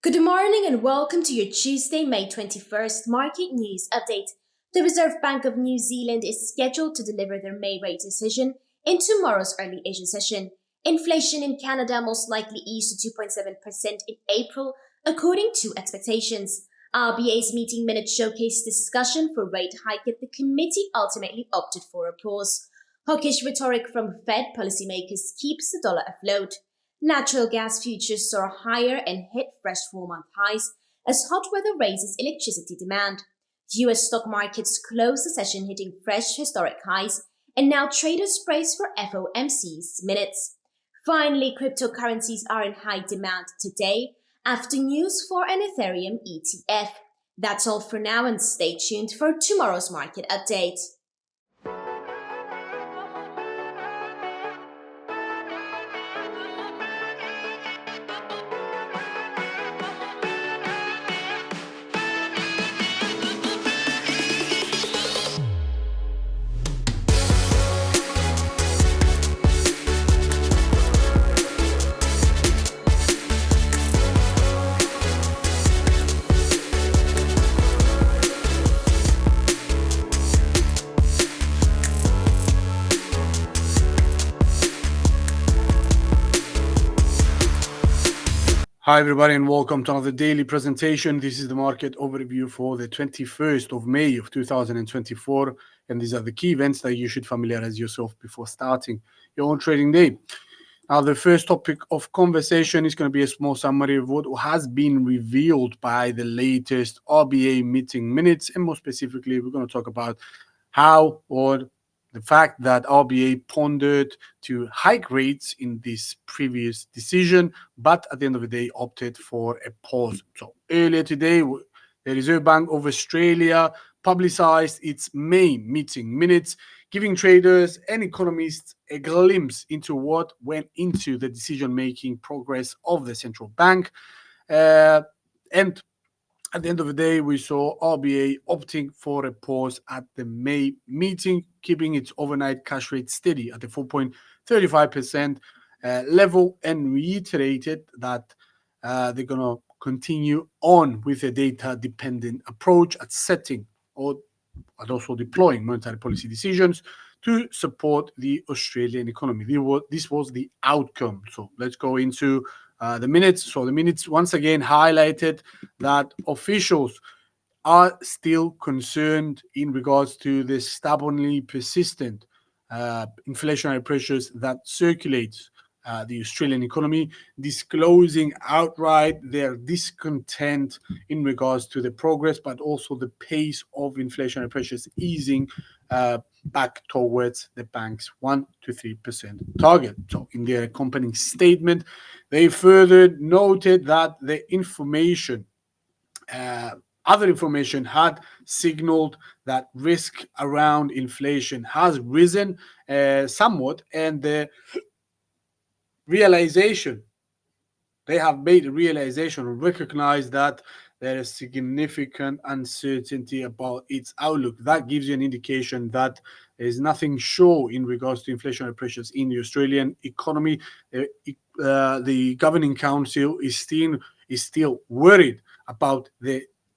Good morning and welcome to your Tuesday, May 21st market news update. The Reserve Bank of New Zealand is scheduled to deliver their May rate decision in tomorrow's early Asian session. Inflation in Canada most likely eased to 2.7% in April, according to expectations. RBA's meeting minutes showcased discussion for rate hike, yet the committee ultimately opted for a pause. Hawkish rhetoric from Fed policymakers keeps the dollar afloat. Natural gas futures soar higher and hit fresh 4-month highs as hot weather raises electricity demand. U.S. stock markets closed the session hitting fresh historic highs, and now traders brace for FOMC's minutes. Finally, cryptocurrencies are in high demand today after news for an Ethereum ETF. That's all for now, and stay tuned for tomorrow's market update. Hi everybody and welcome to another daily presentation. This is the market overview for the 21st of May of 2024, and these are the key events that you should familiarize yourself before starting your own trading day. Now, the first topic of conversation is going to be a small summary of what has been revealed by the latest RBA meeting minutes, and more specifically, we're going to talk about how or the fact that RBA pondered to hike rates in this previous decision, but at the end of the day opted for a pause. So earlier today, the Reserve Bank of Australia publicized its May meeting minutes, giving traders and economists a glimpse into what went into the decision-making progress of the central bank. And at the end of the day, we saw RBA opting for a pause at the May meeting, keeping its overnight cash rate steady at the 4.35% level, and reiterated that they're going to continue on with a data-dependent approach at setting and also deploying monetary policy decisions to support the Australian economy. This was the outcome. So let's go into the minutes. So the minutes once again highlighted that officials are still concerned in regards to the stubbornly persistent inflationary pressures that circulate the Australian economy, disclosing outright their discontent in regards to the progress, but also the pace of inflationary pressures easing back towards the bank's 1 to 3% target. So in their accompanying statement, they further noted that the other information had signaled that risk around inflation has risen somewhat, and the realization, they have made a realization or recognize that there is significant uncertainty about its outlook. That gives you an indication that there is nothing sure in regards to inflationary pressures in the Australian economy. The Governing Council is still worried about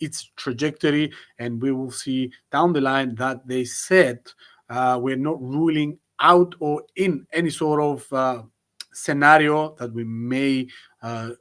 its trajectory, and we will see down the line that they said we're not ruling out or in any sort of scenario that we may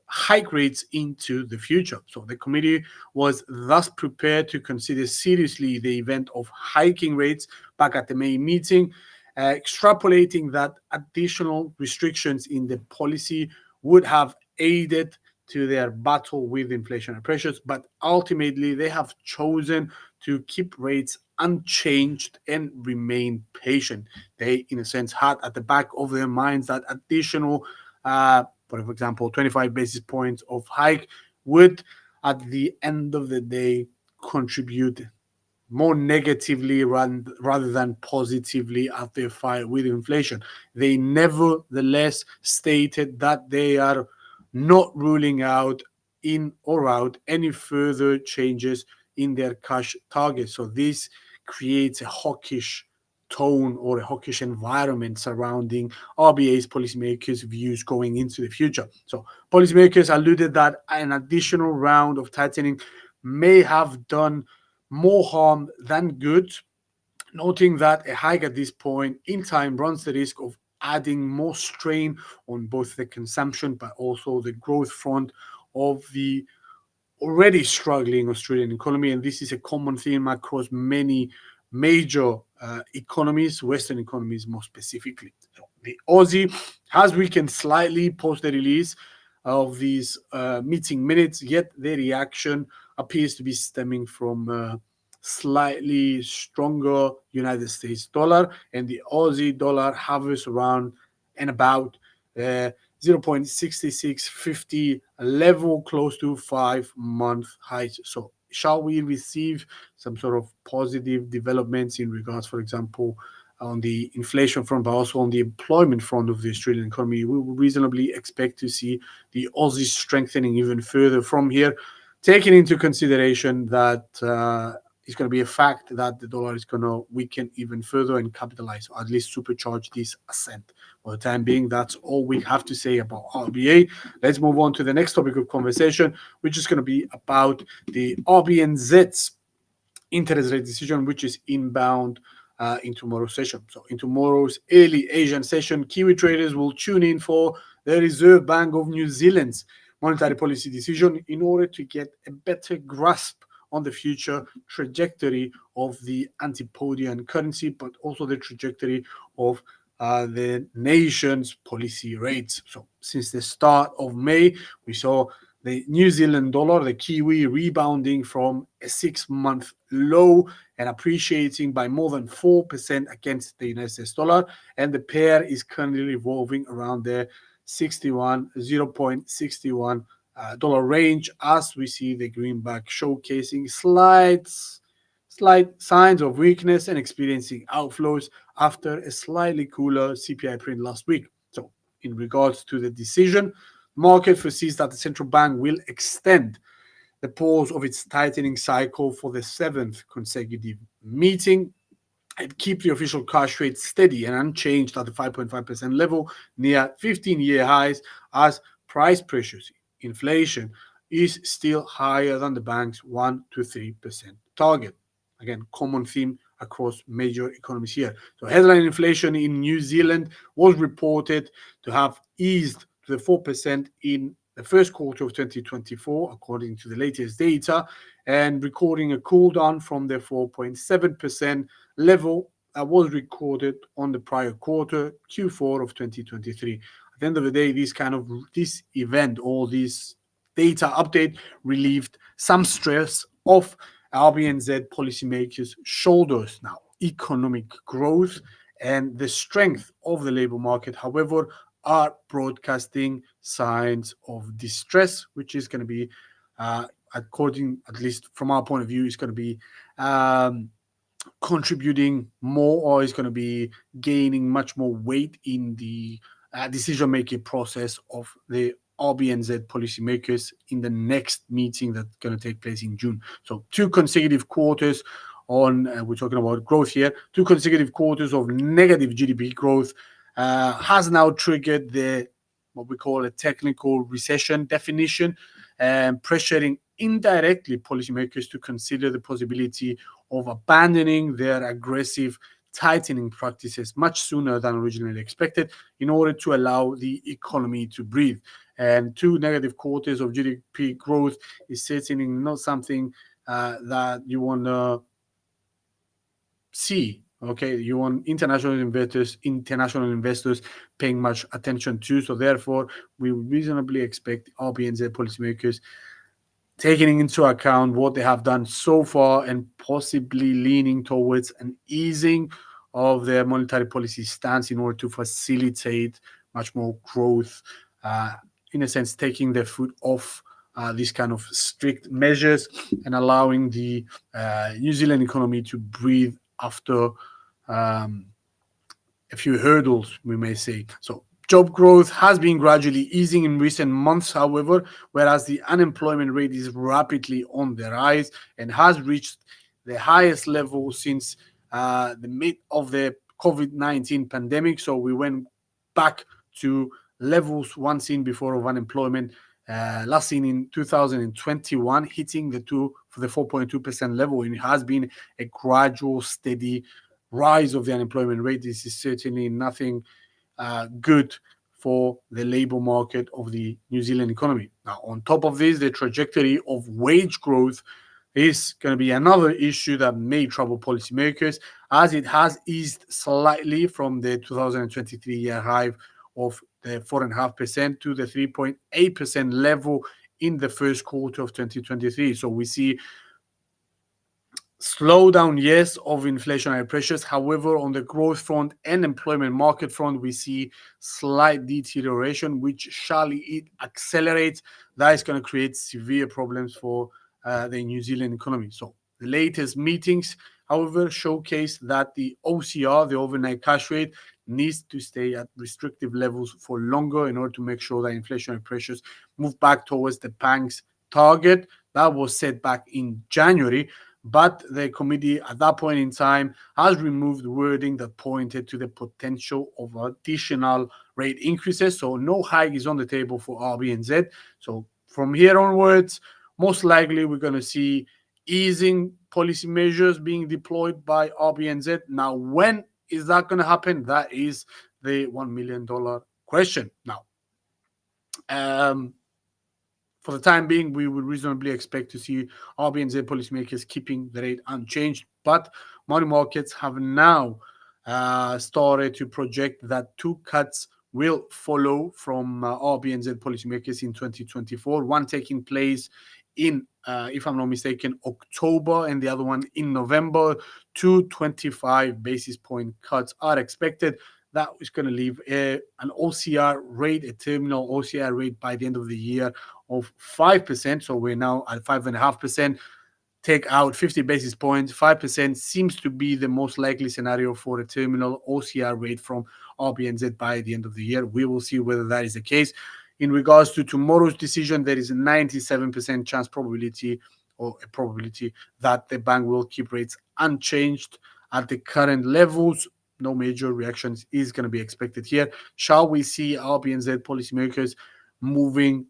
hike rates into the future. So the committee was thus prepared to consider seriously the event of hiking rates back at the May meeting, extrapolating that additional restrictions in the policy would have aided to their battle with inflationary pressures, but ultimately they have chosen to keep rates unchanged and remain patient. They, in a sense, had at the back of their minds that additional, for example, 25 basis points of hike would, at the end of the day, contribute more negatively rather than positively at their fight with inflation. They nevertheless stated that they are not ruling out in or out any further changes in their cash target. So this creates a hawkish tone or a hawkish environment surrounding RBA's policymakers' views going into the future. So policymakers alluded that an additional round of tightening may have done more harm than good, noting that a hike at this point in time runs the risk of adding more strain on both the consumption but also the growth front of the already struggling Australian economy. And this is a common theme across many major economies, Western economies more specifically. So the Aussie has weakened slightly post the release of these meeting minutes, yet the reaction appears to be stemming from slightly stronger United States dollar, and the Aussie dollar hovers around and about 0.6650 level, close to 5-month highs. So shall we receive some sort of positive developments in regards, for example, on the inflation front, but also on the employment front of the Australian economy? We will reasonably expect to see the Aussie strengthening even further from here, taking into consideration that it's going to be a fact that the dollar is going to weaken even further and capitalize, or at least supercharge this ascent. For the time being, that's all we have to say about RBA. Let's move on to the next topic of conversation, which is going to be about the RBNZ's interest rate decision, which is inbound in tomorrow's session. So in tomorrow's early Asian session, Kiwi traders will tune in for the Reserve Bank of New Zealand's monetary policy decision in order to get a better grasp on the future trajectory of the antipodian currency, but also the trajectory of the nation's policy rates. So since the start of May, we saw the New Zealand dollar, the Kiwi, rebounding from a 6-month low and appreciating by more than 4% against the United States dollar. And the pair is currently revolving around the 0.61 dollar range, as we see the greenback showcasing slight signs of weakness and experiencing outflows after a slightly cooler CPI print last week. So in regards to the decision, market foresees that the central bank will extend the pause of its tightening cycle for the 7th consecutive meeting and keep the official cash rate steady and unchanged at the 5.5% level near 15-year highs, as price pressures, inflation, is still higher than the bank's 1 to 3% target. Again, common theme across major economies here. So headline inflation in New Zealand was reported to have eased to the 4% in the first quarter of 2024, according to the latest data, and recording a cool down from the 4.7% level that was recorded on the prior quarter, Q4 of 2023. At the end of the day, this event or this data update relieved some stress off RBNZ policymakers' shoulders now. Economic growth and the strength of the labor market, however, are broadcasting signs of distress, which is going to be, according, at least from our point of view, is going to be contributing more, or is going to be gaining much more weight in the decision-making process of the RBNZ policymakers in the next meeting that's going to take place in June. So 2 consecutive quarters on, we're talking about growth here, 2 consecutive quarters of negative GDP growth has now triggered what we call a technical recession definition, and pressuring indirectly policymakers to consider the possibility of abandoning their aggressive tightening practices much sooner than originally expected in order to allow the economy to breathe. And 2 negative quarters of GDP growth is certainly not something that you want to see. Okay, you want international investors paying much attention to. So therefore, we reasonably expect RBNZ policymakers taking into account what they have done so far and possibly leaning towards an easing of their monetary policy stance in order to facilitate much more growth, in a sense, taking their foot off these kind of strict measures and allowing the New Zealand economy to breathe after a few hurdles, we may say. So job growth has been gradually easing in recent months, however, whereas the unemployment rate is rapidly on the rise and has reached the highest level since the mid of the COVID-19 pandemic. So we went back to levels once seen before of unemployment, last seen in 2021, hitting the 4.2% level. And it has been a gradual, steady rise of the unemployment rate. This is certainly nothing good for the labor market of the New Zealand economy. Now, on top of this, the trajectory of wage growth is going to be another issue that may trouble policymakers, as it has eased slightly from the 2023 year high of the 4.5% to the 3.8% level in the first quarter of 2023. So we see slowdown, yes, of inflationary pressures. However, on the growth front and employment market front, we see slight deterioration, which shall it accelerate, that is going to create severe problems for the New Zealand economy. So the latest meetings, however, showcase that the OCR, the overnight cash rate, needs to stay at restrictive levels for longer in order to make sure that inflationary pressures move back towards the bank's target that was set back in January. But the committee at that point in time has removed wording that pointed to the potential of additional rate increases. So no hike is on the table for RBNZ. So from here onwards, most likely we're going to see easing policy measures being deployed by RBNZ. Now, when is that going to happen? That is the $1 million question. Now, for the time being, we would reasonably expect to see RBNZ policymakers keeping the rate unchanged, but money markets have now started to project that 2 cuts will follow from RBNZ policymakers in 2024, one taking place in, if I'm not mistaken, October, and the other one in November. 2 25 basis point cuts are expected. That is going to leave an OCR rate, a terminal OCR rate by the end of the year of 5%. So we're now at 5.5%. Take out 50 basis points. 5% seems to be the most likely scenario for a terminal OCR rate from RBNZ by the end of the year. We will see whether that is the case. In regards to tomorrow's decision, there is a 97% chance probability or a probability that the bank will keep rates unchanged at the current levels. No major reactions is going to be expected here. Shall we see RBNZ policymakers moving,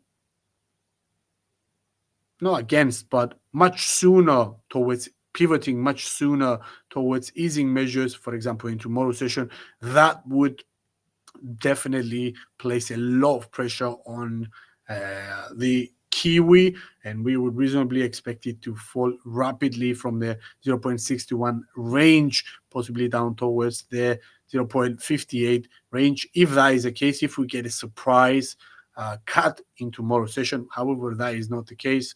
not against, but much sooner towards pivoting, much sooner towards easing measures, for example, in tomorrow's session? That would definitely place a lot of pressure on the Kiwi, and we would reasonably expect it to fall rapidly from the 0.61 range, possibly down towards the 0.58 range. If that is the case, if we get a surprise cut in tomorrow's session, however, that is not the case.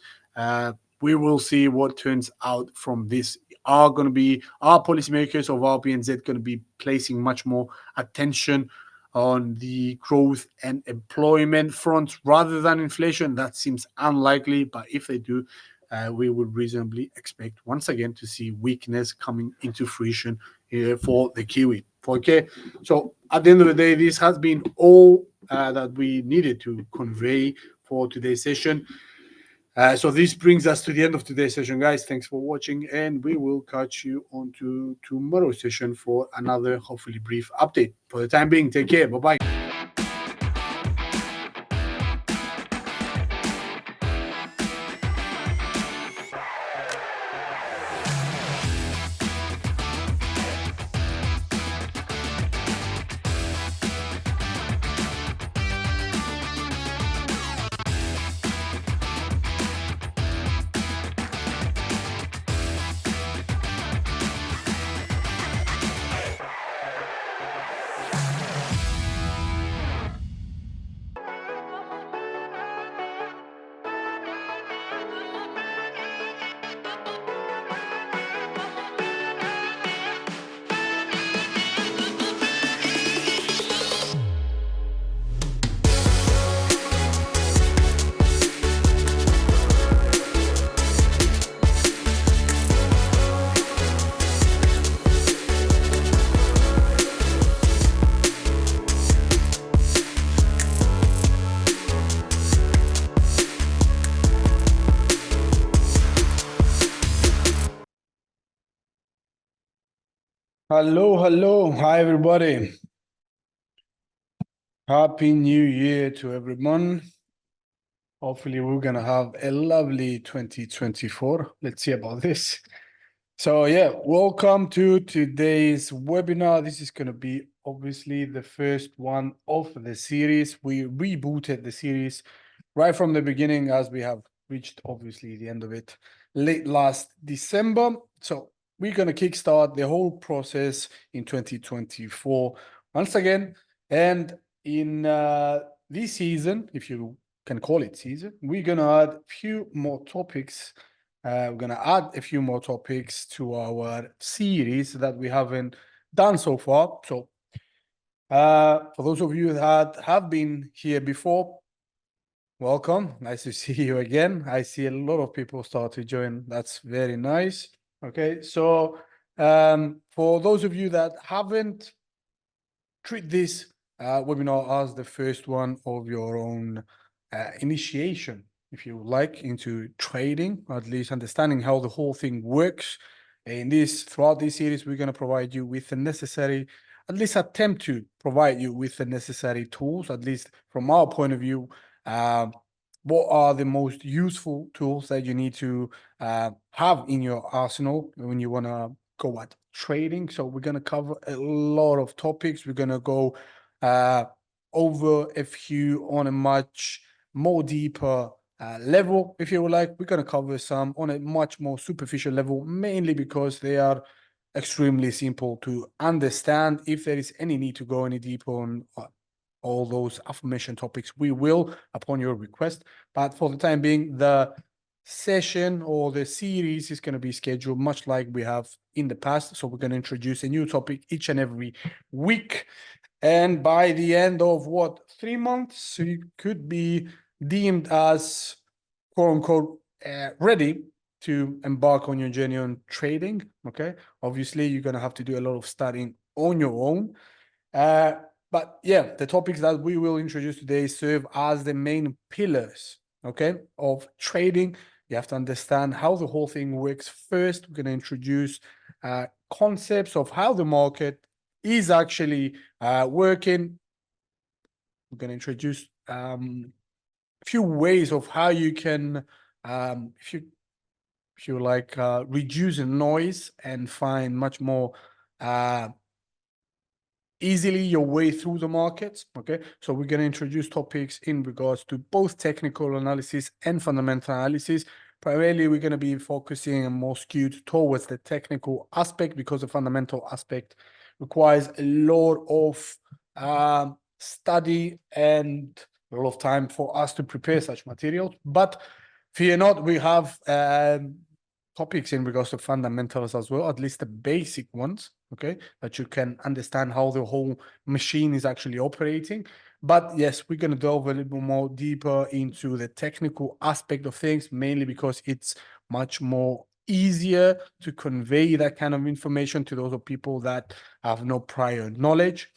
We will see what turns out from this. Are policymakers of RBNZ going to be placing much more attention on the growth and employment front rather than inflation? That seems unlikely, but if they do, we would reasonably expect once again to see weakness coming into fruition for the Kiwi. Okay, so at the end of the day, this has been all that we needed to convey for today's session. So this brings us to the end of today's session, guys. Thanks for watching, and we will catch you on to tomorrow's session for another hopefully brief update. For the time being, take care. Bye-bye. Hello. Hi, everybody. Happy New Year to everyone. Hopefully, we're going to have a lovely 2024. Let's see about this. So, yeah, welcome to today's webinar. This is going to be obviously the first one of the series. We rebooted the series right from the beginning as we have reached, obviously, the end of it late last December. So, we're going to kickstart the whole process in 2024 once again. And in this season, if you can call it season, we're going to add a few more topics. We're going to add a few more topics to our series that we haven't done so far. So for those of you that have been here before, welcome. Nice to see you again. I see a lot of people start to join. That's very nice. Okay, so for those of you that haven't, treat this webinar as the first one of your own initiation, if you like, into trading, or at least understanding how the whole thing works. Throughout this series, we're going to provide you with the necessary, at least attempt to provide you with the necessary tools, at least from our point of view. What are the most useful tools that you need to have in your arsenal when you want to go at trading? So we're going to cover a lot of topics. We're going to go over a few on a much more deeper level, if you would like. We're going to cover some on a much more superficial level, mainly because they are extremely simple to understand. If there is any need to go any deeper on all those aforementioned topics, we will upon your request. But for the time being, the session or the series is going to be scheduled much like we have in the past. So we're going to introduce a new topic each and every week. And by the end of 3 months, you could be deemed as quote unquote ready to embark on your journey on trading. Okay. Obviously, you're going to have to do a lot of studying on your own. But yeah, the topics that we will introduce today serve as the main pillars, okay, of trading. You have to understand how the whole thing works first. We're going to introduce concepts of how the market is actually working. We're going to introduce a few ways of how you can, if you like, reduce the noise and find much more easily your way through the markets. Okay, so we're going to introduce topics in regards to both technical analysis and fundamental analysis. Primarily, we're going to be focusing and more skewed towards the technical aspect, because the fundamental aspect requires a lot of study and a lot of time for us to prepare such materials. But fear not, we have topics in regards to fundamentals as well, at least the basic ones, okay, that you can understand how the whole machine is actually operating. But yes, we're going to delve a little more deeper into the technical aspect of things, mainly because it's much more easier to convey that kind of information to those people that have no prior knowledge.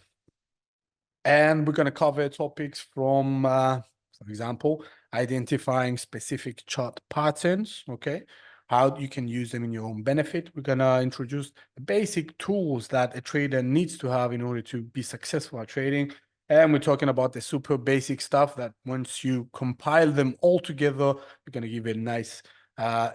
And we're going to cover topics from, for example, identifying specific chart patterns, okay, how you can use them in your own benefit. We're going to introduce the basic tools that a trader needs to have in order to be successful at trading. And we're talking about the super basic stuff that once you compile them all together, we're going to give it nice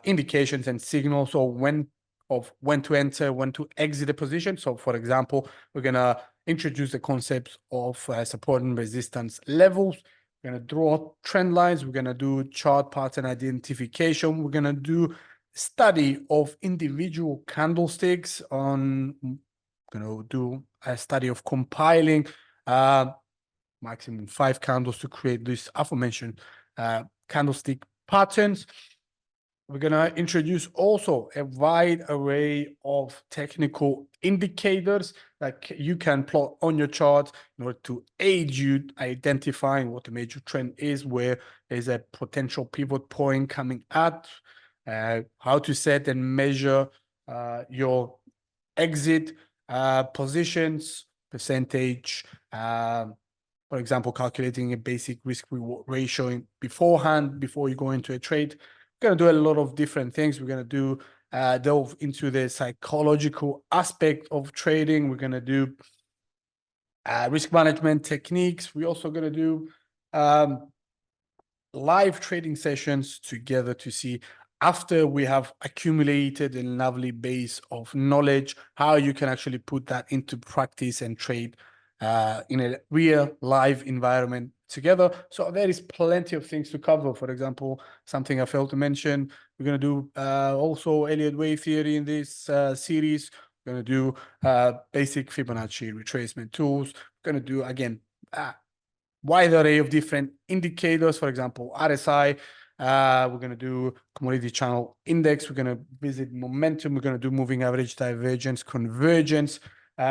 indications and signals of when to enter, when to exit a position. So for example, we're going to introduce the concepts of support and resistance levels. We're going to draw trend lines. We're going to do chart pattern identification. We're going to do study of individual candlesticks. We're going to do a study of compiling maximum 5 candles to create this aforementioned candlestick patterns. We're going to introduce also a wide array of technical indicators that you can plot on your chart in order to aid you identifying what the major trend is, where there's a potential pivot point coming at, how to set and measure your exit positions, percentage, for example, calculating a basic risk-reward ratio beforehand, before you go into a trade. We're going to do a lot of different things. We're going to do delve into the psychological aspect of trading. We're going to do risk management techniques. We're also going to do live trading sessions together to see, after we have accumulated a lovely base of knowledge, how you can actually put that into practice and trade in a real live environment together. So there is plenty of things to cover. For example, something I failed to mention, we're going to do also Elliott wave theory in this series. We're going to do basic Fibonacci retracement tools. We're going to do, again, wide array of different indicators, for example, RSI. We're going to do commodity channel index. We're going to visit momentum. We're going to do moving average, divergence, convergence.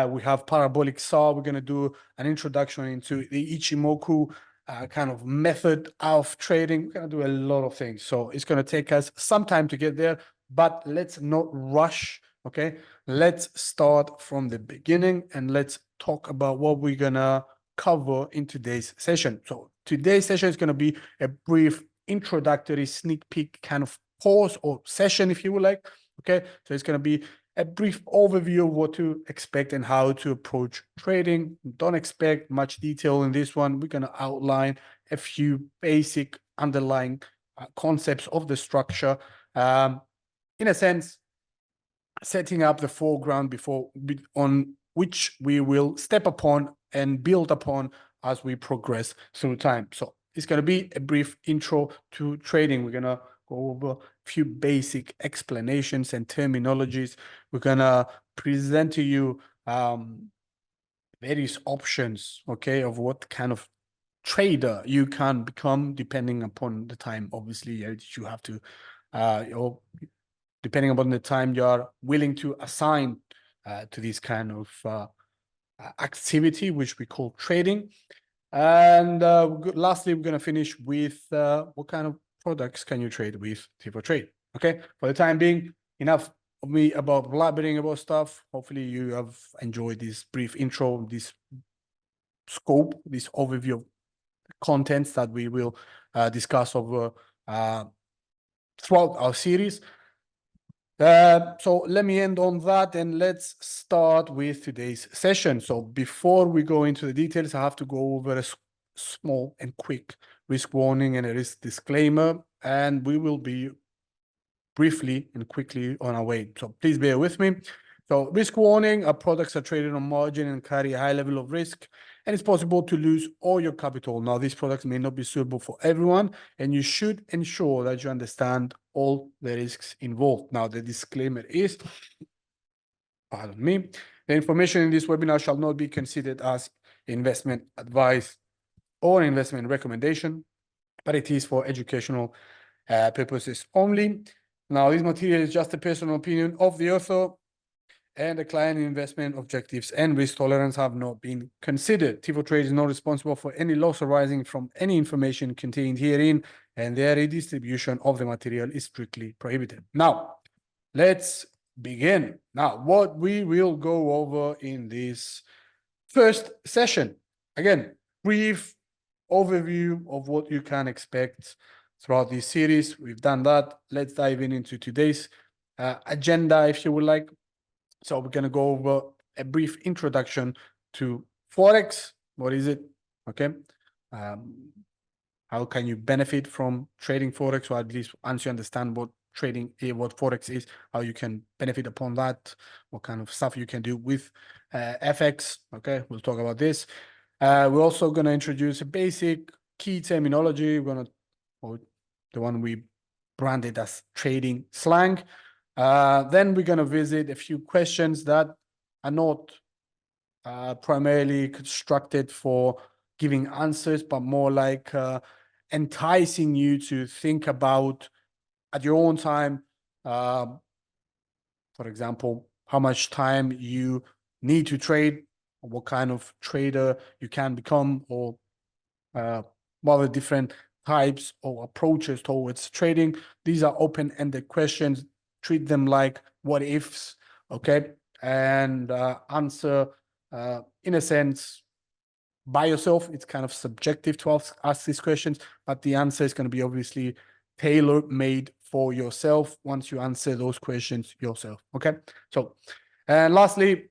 We have parabolic saw. We're going to do an introduction into the Ichimoku kind of method of trading. We're going to do a lot of things. So it's going to take us some time to get there, but let's not rush. Okay, let's start from the beginning and let's talk about what we're going to cover in today's session. So today's session is going to be a brief introductory sneak peek kind of course or session, if you would like. Okay, so it's going to be a brief overview of what to expect and how to approach trading. Don't expect much detail in this one. We're going to outline a few basic underlying concepts of the structure, in a sense, setting up the foreground on which we will step upon and build upon as we progress through time. So it's going to be a brief intro to trading. We're going to go over a few basic explanations and terminologies. We're going to present to you various options, okay, of what kind of trader you can become depending upon the time. Obviously, you have to, depending upon the time you are willing to assign to this kind of activity, which we call trading. And lastly, we're going to finish with what kind of products can you trade with T4Trade. Okay, for the time being, enough of me about blabbering about stuff. Hopefully you have enjoyed this brief intro, this scope, this overview of contents that we will discuss over throughout our series. So let me end on that and let's start with today's session. So before we go into the details, I have to go over a small and quick risk warning and a risk disclaimer, and we will be briefly and quickly on our way. So please bear with me. So risk warning: our products are traded on margin and carry a high level of risk, and it's possible to lose all your capital. Now, these products may not be suitable for everyone, and you should ensure that you understand all the risks involved. Now, the disclaimer is, pardon me, the information in this webinar shall not be considered as investment advice or investment recommendation, but it is for educational purposes only. Now, this material is just a personal opinion of the author, and the client investment objectives and risk tolerance have not been considered. T4Trade is not responsible for any loss arising from any information contained herein, and their redistribution of the material is strictly prohibited. Now, let's begin. Now, what we will go over in this first session, again, brief overview of what you can expect throughout this series. We've done that. Let's dive into today's agenda, if you would like. So we're going to go over a brief introduction to Forex. What is it? Okay. How can you benefit from trading Forex, or at least once you understand what what Forex is, how you can benefit upon that, what kind of stuff you can do with FX. Okay, we'll talk about this. We're also going to introduce a basic key terminology. We're going to, or the one we branded as trading slang. Then we're going to visit a few questions that are not primarily constructed for giving answers, but more like enticing you to think about at your own time, for example, how much time you need to trade, or what kind of trader you can become, or what are the different types or approaches towards trading. These are open-ended questions. Treat them like what ifs, okay? And answer, in a sense, by yourself. It's kind of subjective to ask these questions, but the answer is going to be obviously tailor-made for yourself once you answer those questions yourself. Okay. So, and lastly,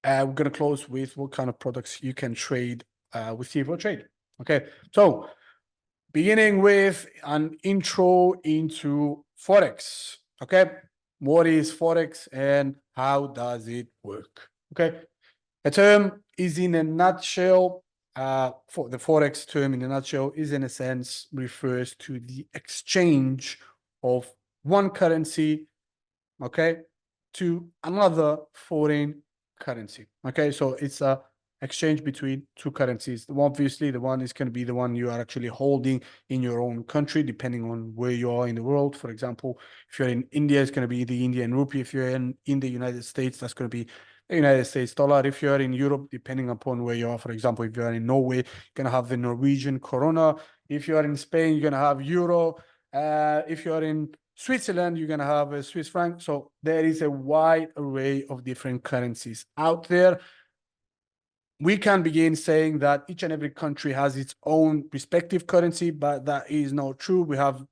we're going to close with what kind of products you can trade with T4Trade. Okay. So, beginning with an intro into Forex. Okay. What is Forex and how does it work? Okay. A term is in a nutshell, for the Forex term in a nutshell is in a sense refers to the exchange of one currency, okay, to another foreign currency. Okay, so it's a exchange between two currencies. Obviously, the one is going to be the one you are actually holding in your own country, depending on where you are in the world. For example, if you're in India, it's going to be the Indian rupee. If you're in the United States, that's going to be the United States dollar. If you're in Europe, depending upon where you are, for example, if you're in Norway, you're going to have the Norwegian krona. If you're in Spain, you're going to have euro. If you're in Switzerland, you're going to have a Swiss franc. So there is a wide array of different currencies out there. We can begin saying that each and every country has its own respective currency, but that is not true. We have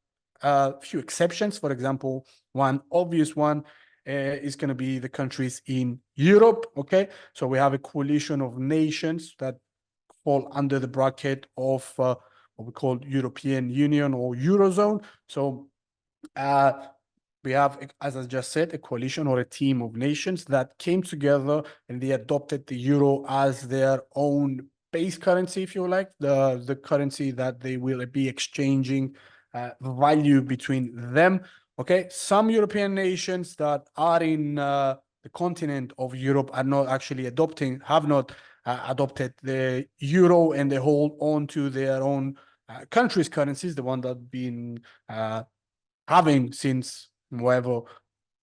a few exceptions. For example, one obvious one is going to be the countries in Europe. Okay, so we have a coalition of nations that fall under the bracket of what we call European Union or Eurozone. So we have, as I just said, a coalition or a team of nations that came together and they adopted the euro as their own base currency, if you like, the currency that they will be exchanging value between them. Okay, some European nations that are in the continent of Europe are not actually have not adopted the euro, and they hold on to their own countries' currencies, the one that been having since whatever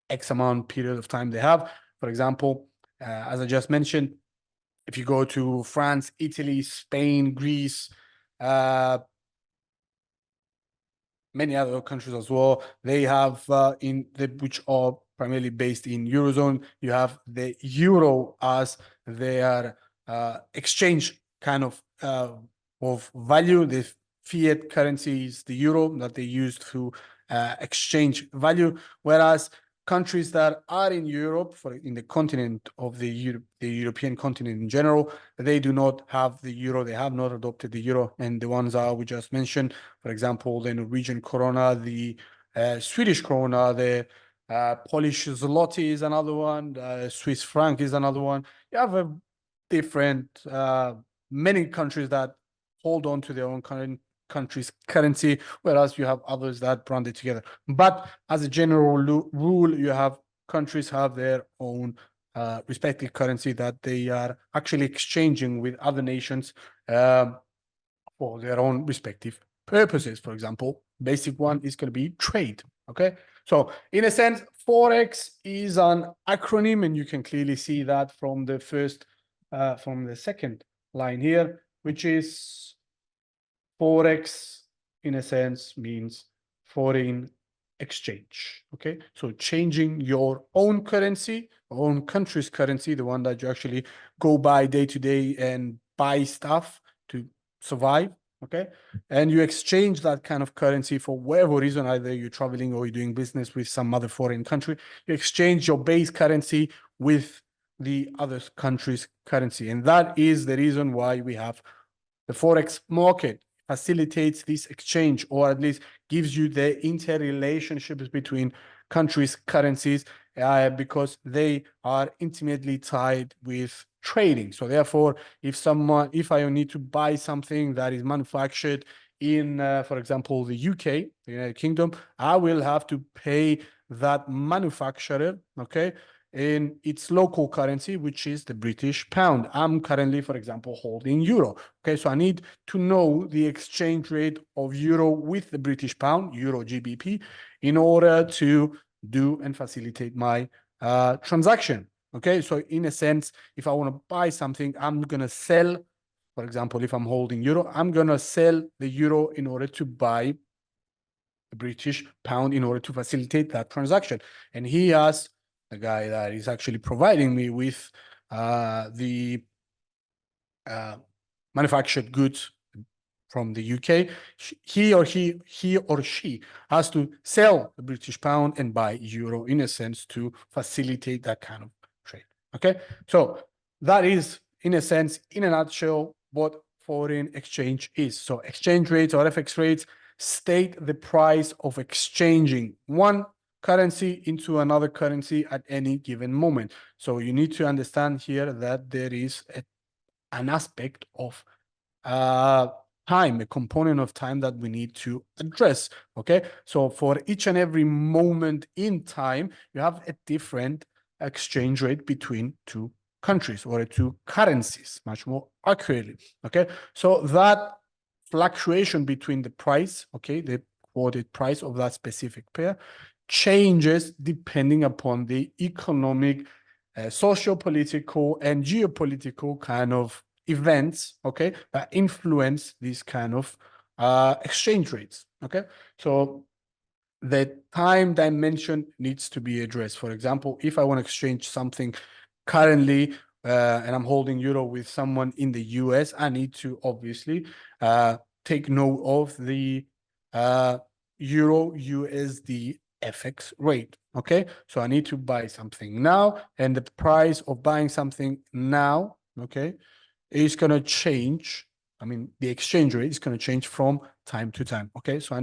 X amount period of time they have. For example, as I just mentioned, if you go to France, Italy, Spain, Greece, many other countries as well, they have which are primarily based in Eurozone, you have the euro as their exchange kind of value. The fiat currency is the euro that they use to exchange value, whereas countries that are in Europe, in the continent of the European continent in general, they do not have the euro. They have not adopted the euro, and the ones we just mentioned, for example, the Norwegian krona, the Swedish krona, the Polish zloty is another one, Swiss franc is another one. You have a different many countries that hold on to their own country's currency, whereas you have others that brand it together. But as a general rule, you have countries have their own respective currency that they are actually exchanging with other nations for their own respective purposes. For example, basic one is going to be trade. Okay, so in a sense, Forex is an acronym, and you can clearly see that from the second line here, which is Forex, in a sense, means foreign exchange. Okay, so changing your own currency, own country's currency, the one that you actually go by day to day and buy stuff to survive. Okay, and you exchange that kind of currency for whatever reason, either you're traveling or you're doing business with some other foreign country. You exchange your base currency with the other country's currency, and that is the reason why we have the Forex market. Facilitates this exchange, or at least gives you the interrelationships between countries' currencies, because they are intimately tied with trading. So therefore, if I need to buy something that is manufactured in, for example, the UK, the United Kingdom, I will have to pay that manufacturer, okay, in its local currency, which is the British pound. I'm currently, for example, holding euro. Okay, so I need to know the exchange rate of euro with the British pound, euro GBP, in order to do and facilitate my transaction. Okay, so in a sense, if I want to buy something, I'm going to sell, for example, if I'm holding euro, I'm going to sell the euro in order to buy the British pound in order to facilitate that transaction. And he has the guy that is actually providing me with the manufactured goods, from the UK, he or she has to sell the British pound and buy euro in a sense to facilitate that kind of trade. Okay, so that is in a sense, in a nutshell, what foreign exchange is. So exchange rates or FX rates state the price of exchanging one currency into another currency at any given moment. So you need to understand here that there is an aspect of time, a component of time that we need to address. Okay, so for each and every moment in time, you have a different exchange rate between two countries or two currencies, much more accurately. Okay, so that fluctuation between the price, okay, the quoted price of that specific pair, changes depending upon the economic, socio-political, and geopolitical kind of events, okay, that influence these kind of exchange rates. Okay, so the time dimension needs to be addressed. For example, if I want to exchange something currently and I'm holding euro with someone in the US, I need to obviously take note of the euro USD FX rate. Okay, so I need to buy something now, and the price of buying something now, okay, is going to change. I mean, the exchange rate is going to change from time to time. Okay, so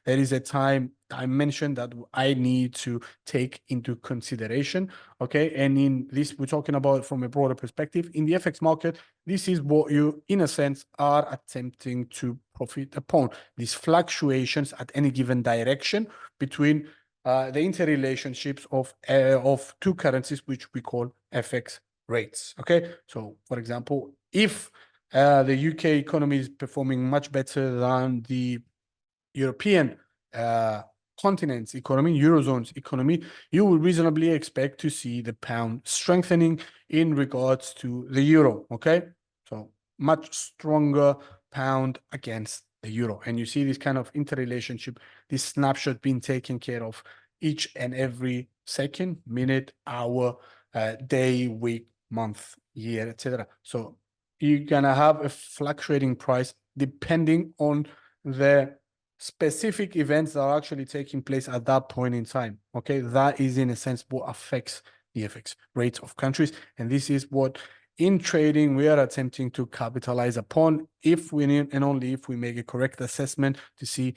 there is a time dimension that I need to take into consideration. Okay, and in this, we're talking about from a broader perspective. In the FX market, this is what you, in a sense, are attempting to profit upon. These fluctuations at any given direction between the interrelationships of two currencies, which we call FX rates. Okay, so for example, if the UK economy is performing much better than the European continent's economy, Eurozone's economy, you will reasonably expect to see the pound strengthening in regards to the euro. Okay, so much stronger pound against the euro. And you see this kind of interrelationship, this snapshot being taken care of each and every second, minute, hour, day, week, month, year, etc. So you're gonna have a fluctuating price depending on the specific events that are actually taking place at that point in time. Okay, that is in a sense what affects the FX rates of countries, and this is what in trading we are attempting to capitalize upon if we need, and only if we make a correct assessment to see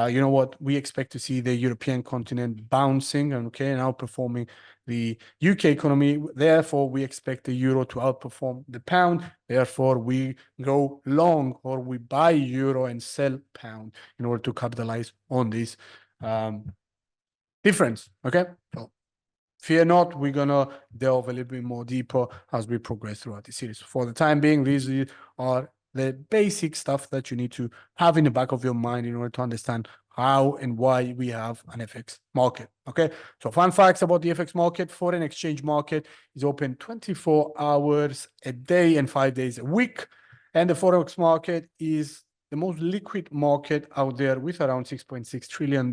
you know what, we expect to see the European continent bouncing and okay, and outperforming the UK economy. Therefore, we expect the euro to outperform the pound. Therefore, we go long or we buy euro and sell pound in order to capitalize on this difference. Okay, so fear not, we're gonna delve a little bit more deeper as we progress throughout the series. For the time being, these are the basic stuff that you need to have in the back of your mind in order to understand how and why we have an FX market. Okay, so fun facts about the FX market: foreign exchange market is open 24 hours a day and 5 days a week, and the forex market is the most liquid market out there with around $6.6 trillion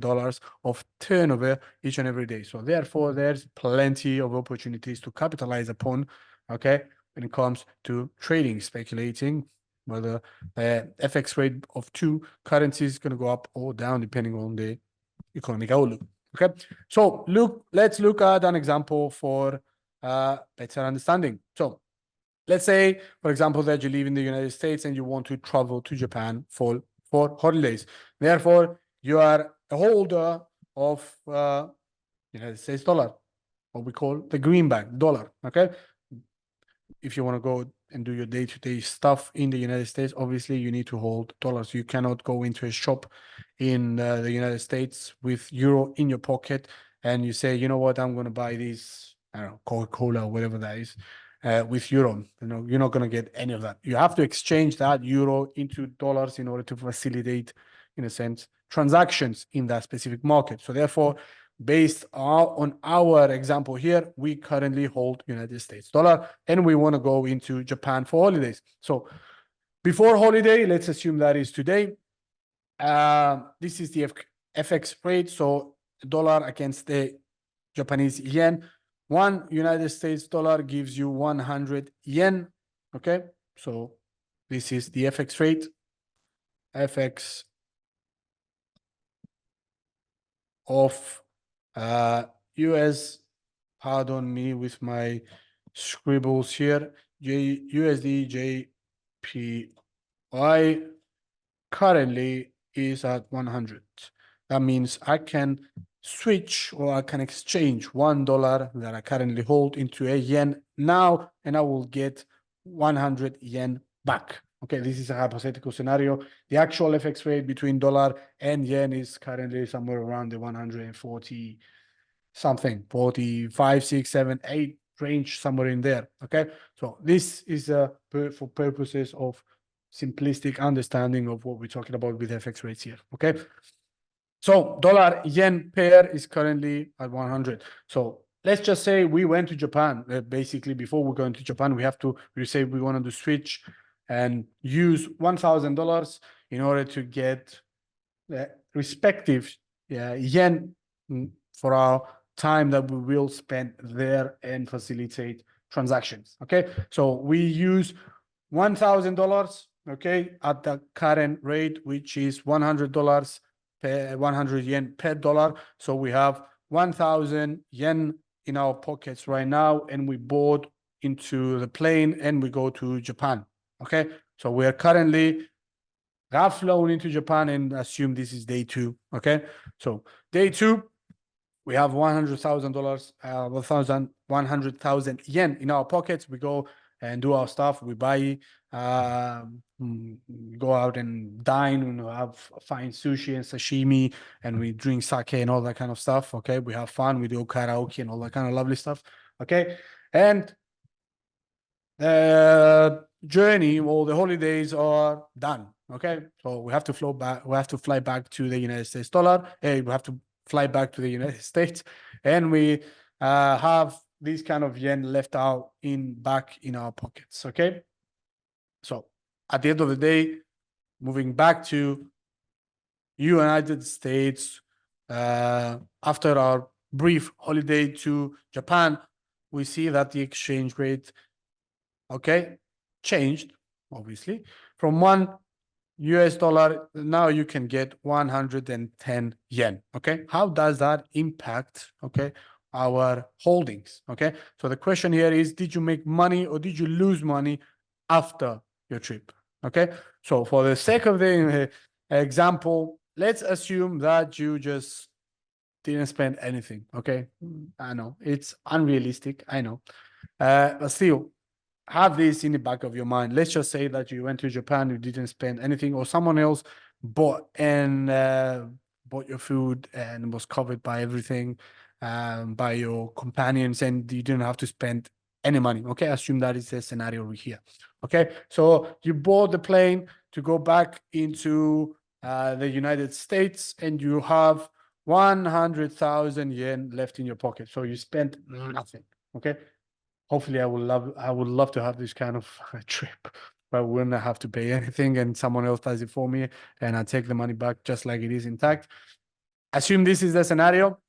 of turnover each and every day. So therefore, there's plenty of opportunities to capitalize upon, okay, when it comes to trading, speculating, whether the FX rate of two currencies is going to go up or down depending on the economic outlook. Okay, so let's look at an example for better understanding. So let's say, for example, that you live in the United States and you want to travel to Japan for holidays. Therefore, you are a holder of United States dollar, what we call the greenback dollar. Okay, if you want to go and do your day-to-day stuff in the United States, obviously you need to hold dollars. You cannot go into a shop in the United States with euro in your pocket and you say, you know what, I'm going to buy these, I don't know, Coca-Cola or whatever that is, with euro. You know, you're not going to get any of that. You have to exchange that euro into dollars in order to facilitate, in a sense, transactions in that specific market. So therefore, based on our example here, we currently hold United States dollar and we want to go into Japan for holidays. So before holiday, let's assume that is today. This is the FX rate. So dollar against the Japanese yen. 1 United States dollar gives you 100 yen. Okay, so this is the FX rate. FX of US, pardon me with my scribbles here, USD JPY currently is at 100. That means I can switch or I can exchange $1 that I currently hold into a yen now, and I will get 100 yen back. Okay, this is a hypothetical scenario. The actual FX rate between dollar and yen is currently somewhere around the 140 something, 45, 6, 7, 8 range, somewhere in there. Okay, so this is for purposes of simplistic understanding of what we're talking about with FX rates here. Okay, so dollar yen pair is currently at 100. So let's just say we went to Japan. Basically, before we go into Japan, we say we wanted to switch and use $1,000 in order to get the respective yen for our time that we will spend there and facilitate transactions. Okay, so we use $1,000, okay, at the current rate, which is $100 per 100 yen per dollar. So we have 1,000 yen in our pockets right now, and we board into the plane and we go to Japan. Okay, so we are currently have flown into Japan, and assume this is day 2. Okay, so day 2, we have $100,000, 100,000 yen in our pockets. We go and do our stuff. We buy, go out and dine, have fine sushi and sashimi, and we drink sake and all that kind of stuff. Okay, we have fun. We do karaoke and all that kind of lovely stuff. Okay, and the journey or the holidays are done. Okay, so we have to fly back. We have to fly back to the United States dollar. We have to fly back to the United States, and we have these kind of yen left out back in our pockets. Okay, so at the end of the day, moving back to United States, after our brief holiday to Japan, we see that the exchange rate, okay, changed, obviously, from $1 now you can get 110 yen. Okay, how does that impact, okay, our holdings? Okay, so the question here is, did you make money or did you lose money after your trip? Okay, so for the sake of the example, let's assume that you just didn't spend anything. Okay, I know it's unrealistic, I know, but still, have this in the back of your mind. Let's just say that you went to Japan, you didn't spend anything, or someone else bought your food and was covered by everything, by your companions, and you didn't have to spend any money. Okay, assume that is the scenario here. Okay, so you board the plane to go back into the United States, and you have 100,000 yen left in your pocket. So you spent nothing. Okay. Hopefully, I would love to have this kind of trip, but I wouldn't have to pay anything, and someone else does it for me, and I take the money back just like it is intact. Assume this is the scenario.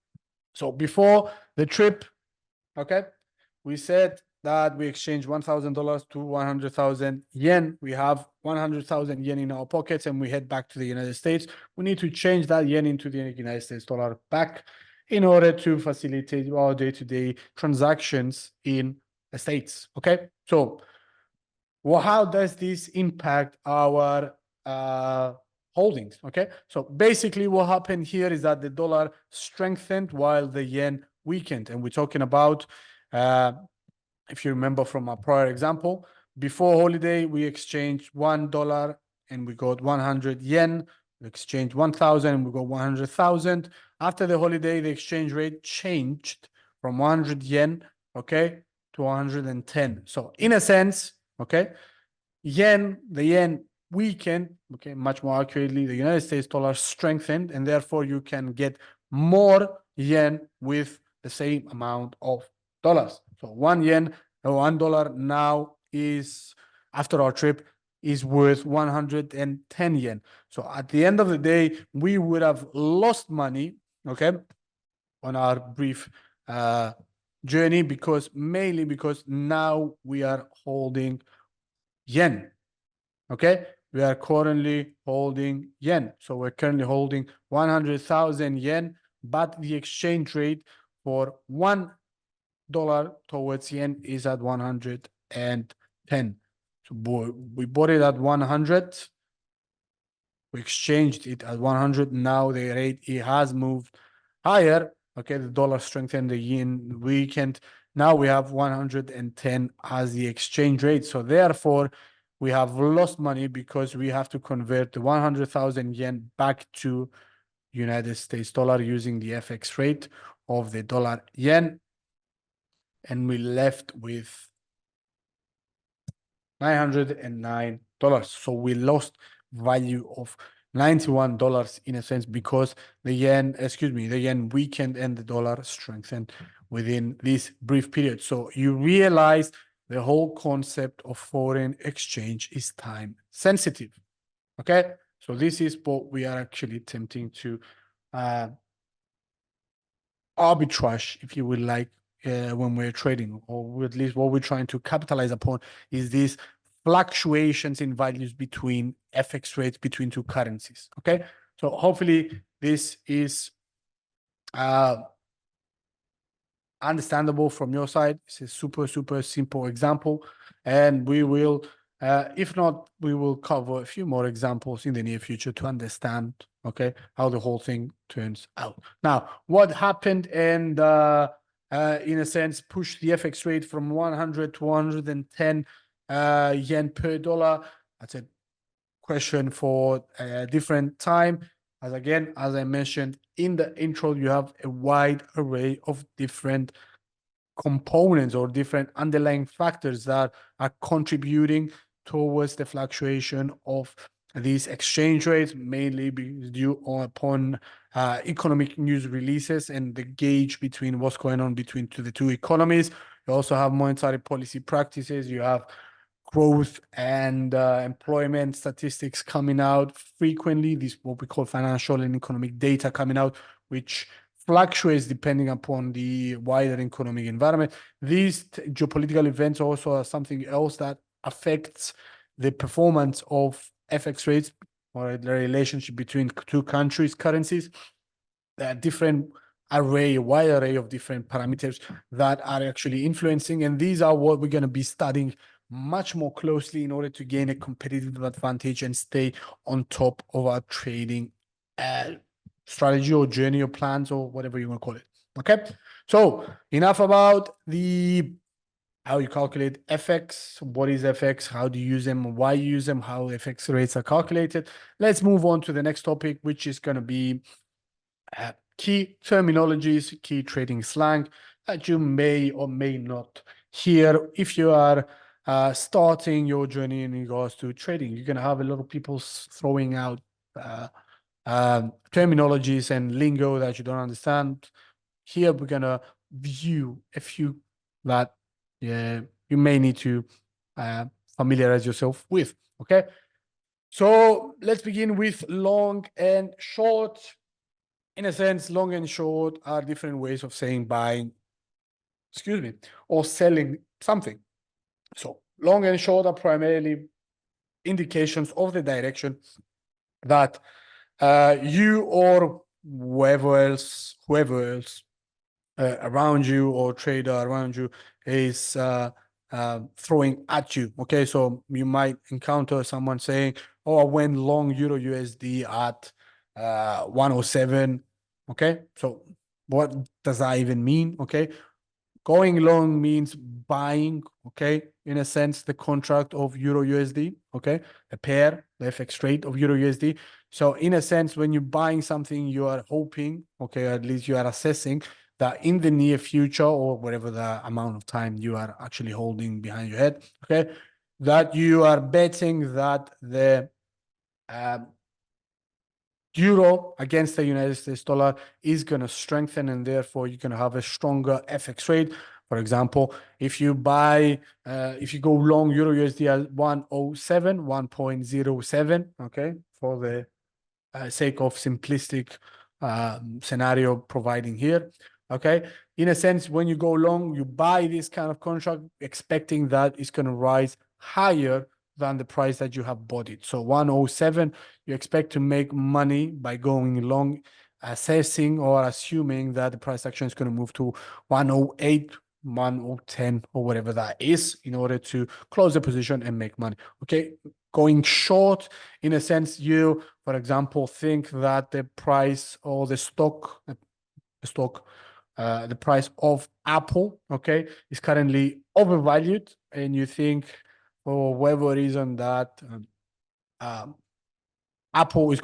So before the trip, okay, we said that we exchange $1,000 to 100,000 yen. We have 100,000 yen in our pockets, and we head back to the United States. We need to change that yen into the United States dollar back in order to facilitate our day-to-day transactions in the States. Okay, so how does this impact our holdings? Okay, so basically what happened here is that the dollar strengthened while the yen weakened, and we're talking about, if you remember from our prior example, before holiday we exchanged $1 and we got 100 yen. We exchanged 1,000 and we got 100,000. After the holiday, the exchange rate changed from 100 yen, okay, to 110. So in a sense, okay, the yen weakened, okay, much more accurately, the United States dollar strengthened, and therefore you can get more yen with the same amount of dollars. So $1 now is, after our trip, is worth 110 yen. So at the end of the day, we would have lost money, okay, on our brief journey, mainly because now we are holding yen. Okay, we are currently holding yen. So we're currently holding 100,000 yen, but the exchange rate for $1 towards yen is at 110. So we bought it at 100. We exchanged it at 100. Now the rate, it has moved higher. Okay, the dollar strengthened, the yen weakened. Now we have 110 as the exchange rate. So therefore, we have lost money because we have to convert the 100,000 yen back to United States dollar using the FX rate of the dollar yen. And we left with $909. So we lost value of $91 in a sense because the yen weakened and the dollar strengthened within this brief period. So you realize the whole concept of foreign exchange is time sensitive. Okay, so this is what we are actually attempting to arbitrage, if you would like, when we're trading, or at least what we're trying to capitalize upon is these fluctuations in values between FX rates between two currencies. Okay, so hopefully this is understandable from your side. It's a super simple example, and we will if not, we will cover a few more examples in the near future to understand, okay, how the whole thing turns out. Now, what happened and in a sense pushed the FX rate from 100 to 110 yen per dollar? That's a question for a different time. As I mentioned in the intro, you have a wide array of different components or different underlying factors that are contributing towards the fluctuation of these exchange rates, mainly due upon economic news releases and the gauge between what's going on between the two economies. You also have monetary policy practices. You have growth and employment statistics coming out frequently. These what we call financial and economic data coming out, which fluctuates depending upon the wider economic environment. These geopolitical events also are something else that affects the performance of FX rates or the relationship between two countries' currencies. There are a wide array of different parameters that are actually influencing, and these are what we're going to be studying much more closely in order to gain a competitive advantage and stay on top of our trading strategy or journey or plans or whatever you want to call it. Okay, so enough about how you calculate FX, what is FX, how do you use them, why you use them, how FX rates are calculated. Let's move on to the next topic, which is going to be key terminologies, key trading slang that you may or may not hear if you are starting your journey in regards to trading. You're going to have a lot of people throwing out terminologies and lingo that you don't understand. Here, we're going to view a few that you may need to familiarize yourself with. Okay, so let's begin with long and short. In a sense, long and short are different ways of saying buying, or selling something. So long and short are primarily indications of the direction that you or whoever else around you or trader around you is throwing at you. Okay, so you might encounter someone saying, "Oh, I went long Euro USD at 107." Okay, so what does that even mean? Okay, going long means buying, okay, in a sense, the contract of Euro USD, okay, a pair, the FX rate of Euro USD. So in a sense, when you're buying something, you are hoping, okay, at least you are assessing that in the near future or whatever the amount of time you are actually holding behind your head, okay, that you are betting that the Euro against the United States dollar is going to strengthen, and therefore you're going to have a stronger FX rate. For example, if you if you go long Euro USD at 107, 1.07, okay, for the sake of simplistic scenario providing here, okay, in a sense, when you go long, you buy this kind of contract expecting that it's going to rise higher than the price that you have bought it. So 107, you expect to make money by going long, assessing or assuming that the price action is going to move to 108, 110 or whatever that is in order to close the position and make money. Okay, going short, in a sense, you, for example, think that the price or the price of Apple, okay, is currently overvalued, and you think for whatever reason that Apple is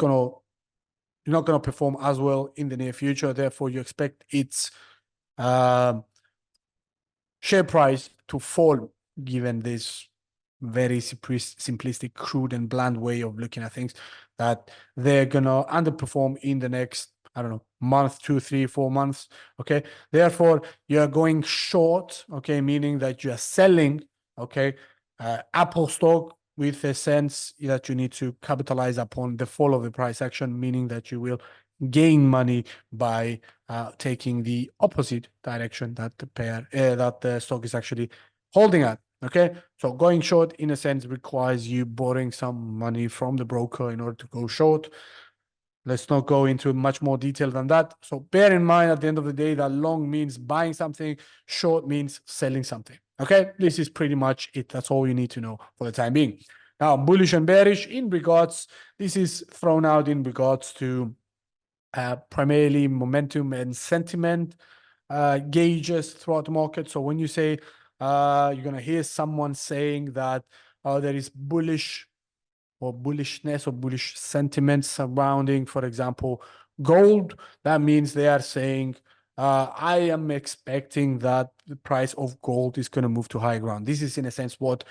not gonna perform as well in the near future. Therefore, you expect its share price to fall, given this very simplistic, crude and bland way of looking at things, that they're gonna underperform in the next, I don't know, month, 2, 3, 4 months. Okay, therefore you're going short. Okay, meaning that you are selling. Okay, Apple stock with a sense that you need to capitalize upon the fall of the price action, meaning that you will gain money by taking the opposite direction that the stock is actually holding at. Okay, so going short, in a sense, requires you borrowing some money from the broker in order to go short. Let's not go into much more detail than that. So bear in mind, at the end of the day, that long means buying something, short means selling something. Okay, this is pretty much it. That's all you need to know for the time being. Now, bullish and bearish in regards, this is thrown out in regards to primarily momentum and sentiment gauges throughout the market. So when you say, you're going to hear someone saying that there is bullishness or bullish sentiment surrounding, for example, gold, that means they are saying, I am expecting that the price of gold is going to move to high ground. This is in a sense what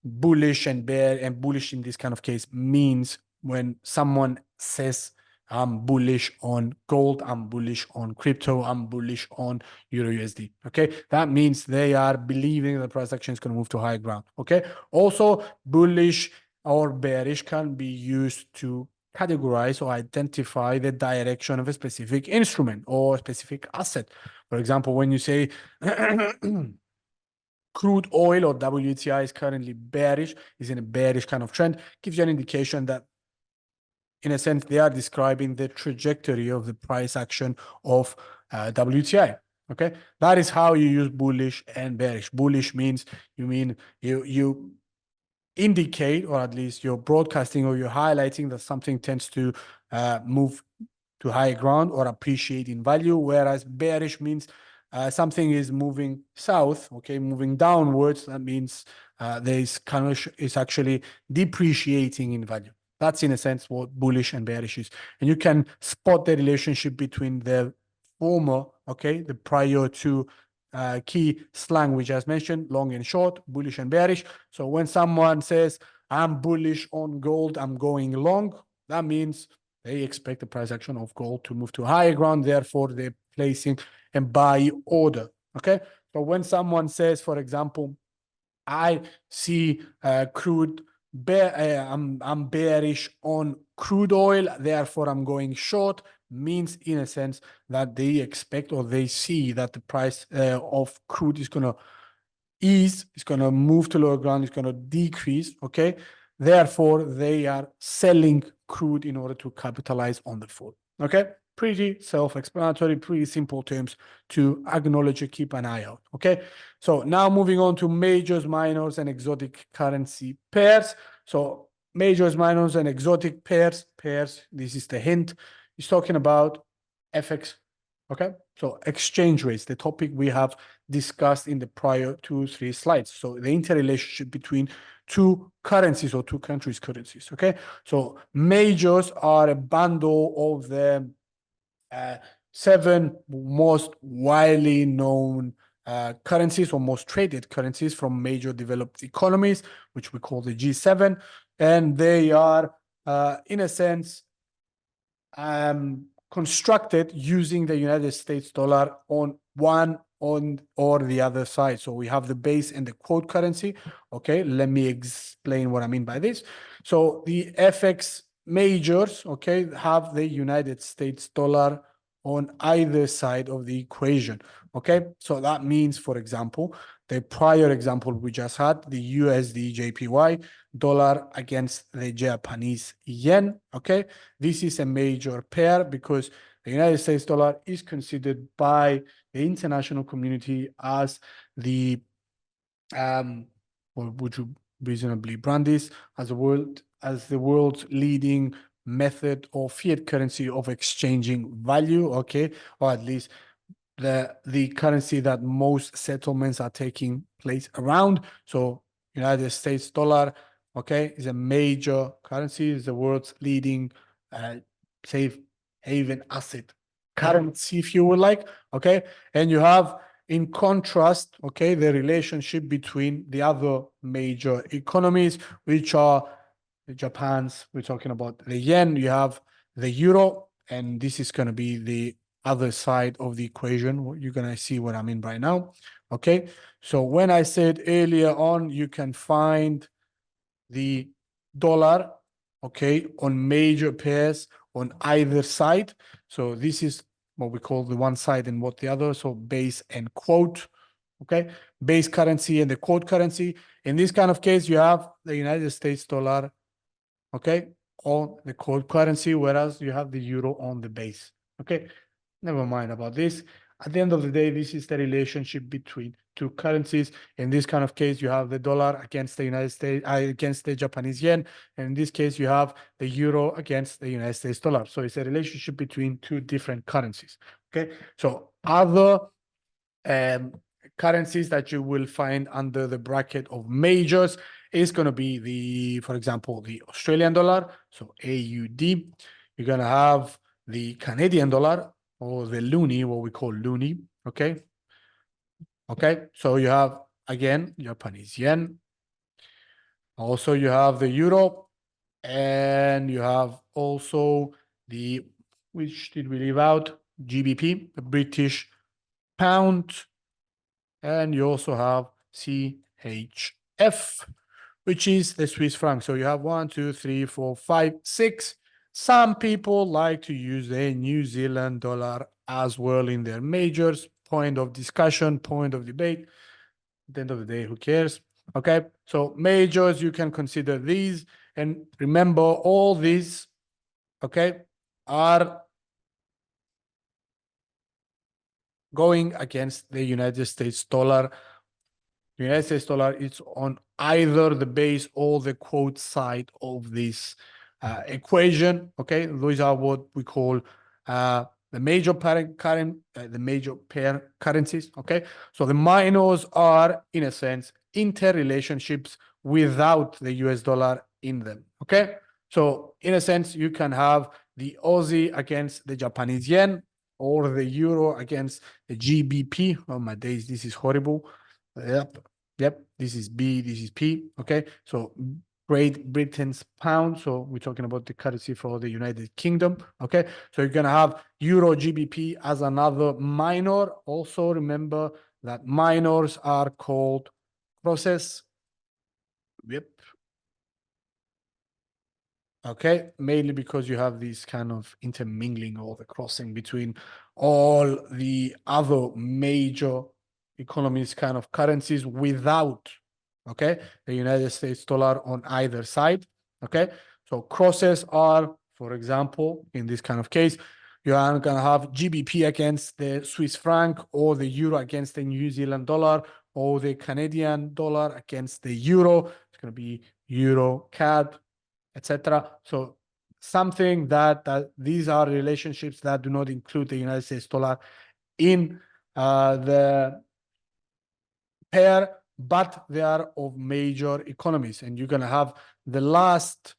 bullish and bear, and bullish in this kind of case, means when someone says, I'm bullish on gold, I'm bullish on crypto, I'm bullish on Euro USD. Okay, that means they are believing the price action is going to move to high ground. Okay, also bullish or bearish can be used to categorize or identify the direction of a specific instrument or a specific asset. For example, when you say crude oil or WTI is currently bearish, is in a bearish kind of trend, gives you an indication that, in a sense, they are describing the trajectory of the price action of WTI. Okay, that is how you use bullish and bearish. Bullish means you indicate, or at least you're broadcasting or you're highlighting that something tends to move to high ground or appreciate in value, whereas bearish means something is moving south, okay, moving downwards. That means is actually depreciating in value. That's in a sense what bullish and bearish is. And you can spot the relationship between the former, okay, the prior two key slang which I mentioned, long and short, bullish and bearish. So when someone says, I'm bullish on gold, I'm going long, that means they expect the price action of gold to move to higher ground. Therefore, they're placing a buy order. Okay. So when someone says, for example, I see crude I'm bearish on crude oil, therefore I'm going short, means in a sense that they expect or they see that the price of crude is going to ease, it's going to move to lower ground, it's going to decrease. Okay, therefore they are selling crude in order to capitalize on the fall. Okay, pretty self-explanatory, pretty simple terms to acknowledge and keep an eye out. Okay, so now moving on to majors, minors, and exotic currency pairs. So majors, minors, and exotic pairs, this is the hint. He's talking about FX. Okay, so exchange rates, the topic we have discussed in the prior 2-3 slides. So the interrelationship between two currencies or two countries' currencies. Okay, so majors are a bundle of the 7 most widely known currencies or most traded currencies from major developed economies, which we call the G7, and they are, in a sense, constructed using the United States dollar on one or the other side. So we have the base and the quote currency. Okay, let me explain what I mean by this. So the FX majors, okay, have the United States dollar on either side of the equation. Okay, so that means, for example, the prior example we just had, the USD JPY, dollar against the Japanese yen, okay? This is a major pair because the United States dollar is considered by the international community as the, or would you reasonably brand this as the world's leading method or fiat currency of exchanging value, okay? Or at least the currency that most settlements are taking place around. So United States dollar, okay, is a major currency, is the world's leading safe haven asset currency, if you would like, okay? And you have, in contrast, okay, the relationship between the other major economies, which are Japan's, we're talking about the yen, you have the euro, and this is going to be the other side of the equation. You're going to see what I mean right now. Okay. So when I said earlier on, you can find the dollar, okay, on major pairs on either side. So this is what we call the one side and what the other. So base and quote. Okay. Base currency and the quote currency. In this kind of case, you have the United States dollar, okay, on the quote currency, whereas you have the euro on the base. Okay. Never mind about this. At the end of the day, this is the relationship between two currencies. In this kind of case, you have the dollar against the United States, against the Japanese yen. And in this case, you have the euro against the United States dollar. So it's a relationship between two different currencies. Okay. So other currencies that you will find under the bracket of majors is going to be the, for example, the Australian dollar. So AUD. You're going to have the Canadian dollar, or the loonie, what we call loonie, okay? Okay, so you have, again, Japanese yen. Also, you have the euro, and you have also the, which did we leave out? GBP, the British pound, and you also have CHF, which is the Swiss franc. So you have 1, 2, 3, 4, 5, 6. Some people like to use the New Zealand dollar as well in their majors. Point of discussion, point of debate. At the end of the day, who cares? Okay, so majors, you can consider these. And remember, all these, okay, are going against the United States dollar. The United States dollar is on either the base or the quote side of this equation. Okay, those are what we call the major pair currencies. Okay, so the minors are, in a sense, interrelationships without the US dollar in them. Okay, so in a sense, you can have the Aussie against the Japanese yen, or the euro against the GBP. Oh my days, this is horrible. Yep. This is B, this is P. Okay. So Great Britain's pound. So we're talking about the currency for the United Kingdom. Okay. So you're going to have Euro GBP as another minor. Also remember that minors are called crosses. Yep. Okay. Mainly because you have this kind of intermingling or the crossing between all the other major economies, kind of currencies, without, okay, the United States dollar on either side. Okay, so crosses are, for example, in this kind of case, you are going to have GBP against the Swiss franc, or the euro against the New Zealand dollar, or the Canadian dollar against the euro. It's going to be euro CAD, etc. So something that these are relationships that do not include the United States dollar in the pair, but they are of major economies. And you're going to have the last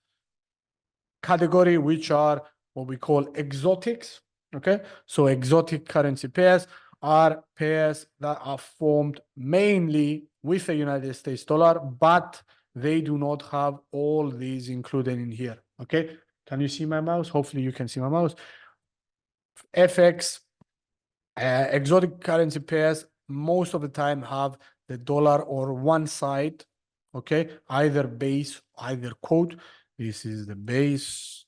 category, which are what we call exotics. Okay, so exotic currency pairs are pairs that are formed mainly with the United States dollar, but they do not have all these included in here. Okay, can you see my mouse? Hopefully you can see my mouse. FX, exotic currency pairs most of the time have the dollar or one side, okay, either base, either quote. This is the base.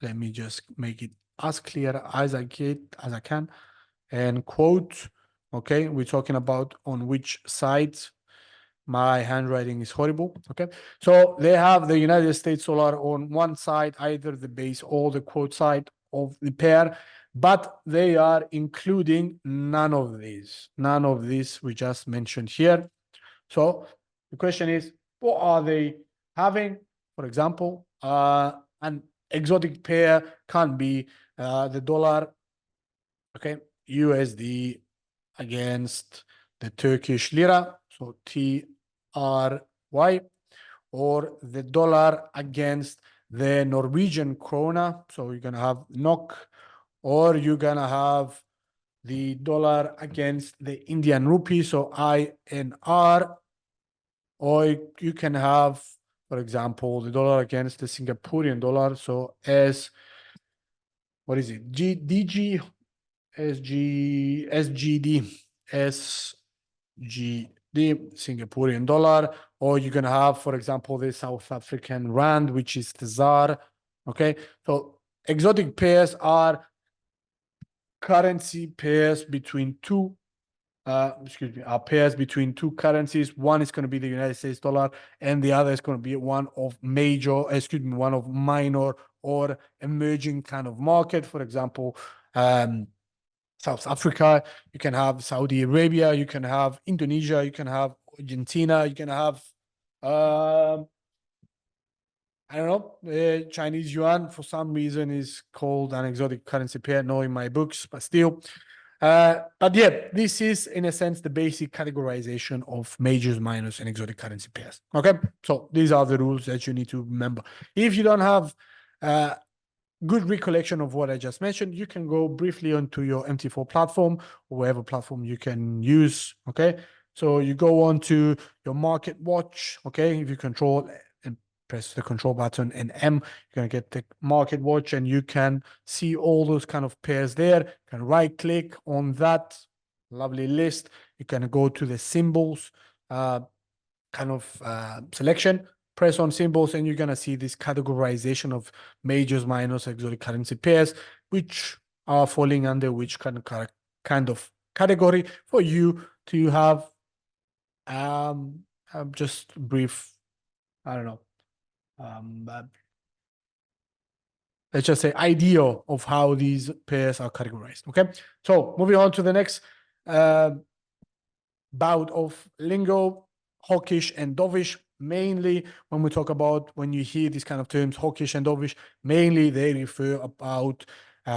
Let me just make it as clear as I can. And quote, Okay, we're talking about on which side. My handwriting is horrible. Okay, so they have the United States Solar on one side, either the base or the quote side of the pair, but they are including none of these we just mentioned here. So the question is, what are they having? For example, an exotic pair can be the dollar, okay, USD against the Turkish lira, so TRY, or the dollar against the Norwegian krona, so you're gonna have NOK, or you're gonna have the dollar against the Indian rupee, so INR, or you can have, for example, the dollar against the Singaporean dollar, so what is it? DG, SGD, Singaporean dollar, or you're gonna have, for example, the South African rand, which is the ZAR. Okay, so exotic pairs are currency pairs between two. Are pairs between two currencies. One is going to be the United States dollar, and the other is going to be one of minor or emerging kind of market. For example, South Africa, you can have Saudi Arabia, you can have Indonesia, you can have Argentina, you can have, I don't know, Chinese yuan for some reason is called an exotic currency pair, not in my books, but still. But yeah, this is in a sense the basic categorization of majors, minors, and exotic currency pairs. Okay, so these are the rules that you need to remember. If you don't have good recollection of what I just mentioned, you can go briefly onto your MT4 platform or whatever platform you can use. Okay, so you go on to your market watch. Okay, if you control and press the control button and M, you're gonna get the market watch, and you can see all those kind of pairs there. You can right click on that lovely list. You can go to the symbols selection, press on symbols, and you're gonna see this categorization of majors, minors, exotic currency pairs, which are falling under which kind of category for you to have just brief, I don't know, let's just say idea of how these pairs are categorized. Okay, so moving on to the next bout of lingo, hawkish and dovish. Mainly when you hear these kind of terms, hawkish and dovish, mainly they refer about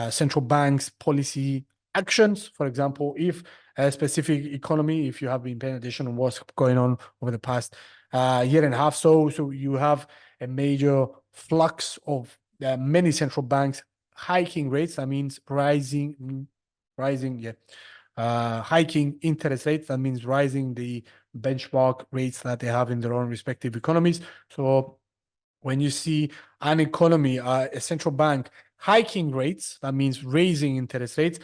central banks policy actions. For example, if a specific economy, if you have been paying attention on what's going on over the past year and a half, so you have a major flux of many central banks hiking rates. That means hiking interest rates. That means rising the benchmark rates that they have in their own respective economies. So when you see an economy, a central bank hiking rates, that means raising interest rates,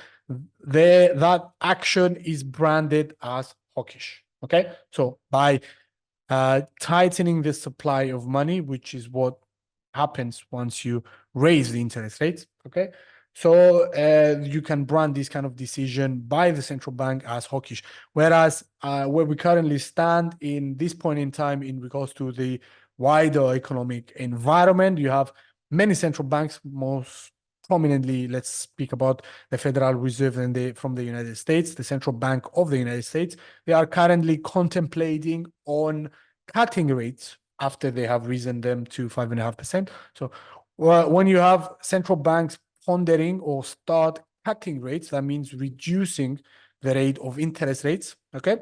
that action is branded as hawkish. Okay, so by tightening the supply of money, which is what happens once you raise the interest rates. Okay, so you can brand this kind of decision by the central bank as hawkish. Whereas where we currently stand in this point in time in regards to the wider economic environment, you have many central banks, most prominently, let's speak about the Federal Reserve from the United States, the Central Bank of the United States. They are currently contemplating on cutting rates after they have risen them to 5.5%. So when you have central banks pondering or start cutting rates, that means reducing the rate of interest rates, okay?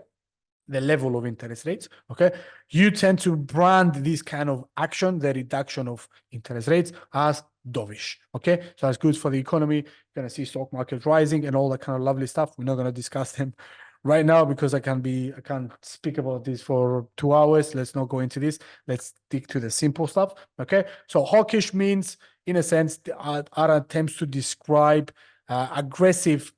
The level of interest rates, okay? You tend to brand this kind of action, the reduction of interest rates, as dovish, okay? So that's good for the economy. You're gonna see stock market rising and all that kind of lovely stuff. We're not gonna discuss them right now because I can't speak about this for 2 hours. Let's not go into this. Let's stick to the simple stuff, okay? So hawkish means, in a sense, are attempts to describe aggressive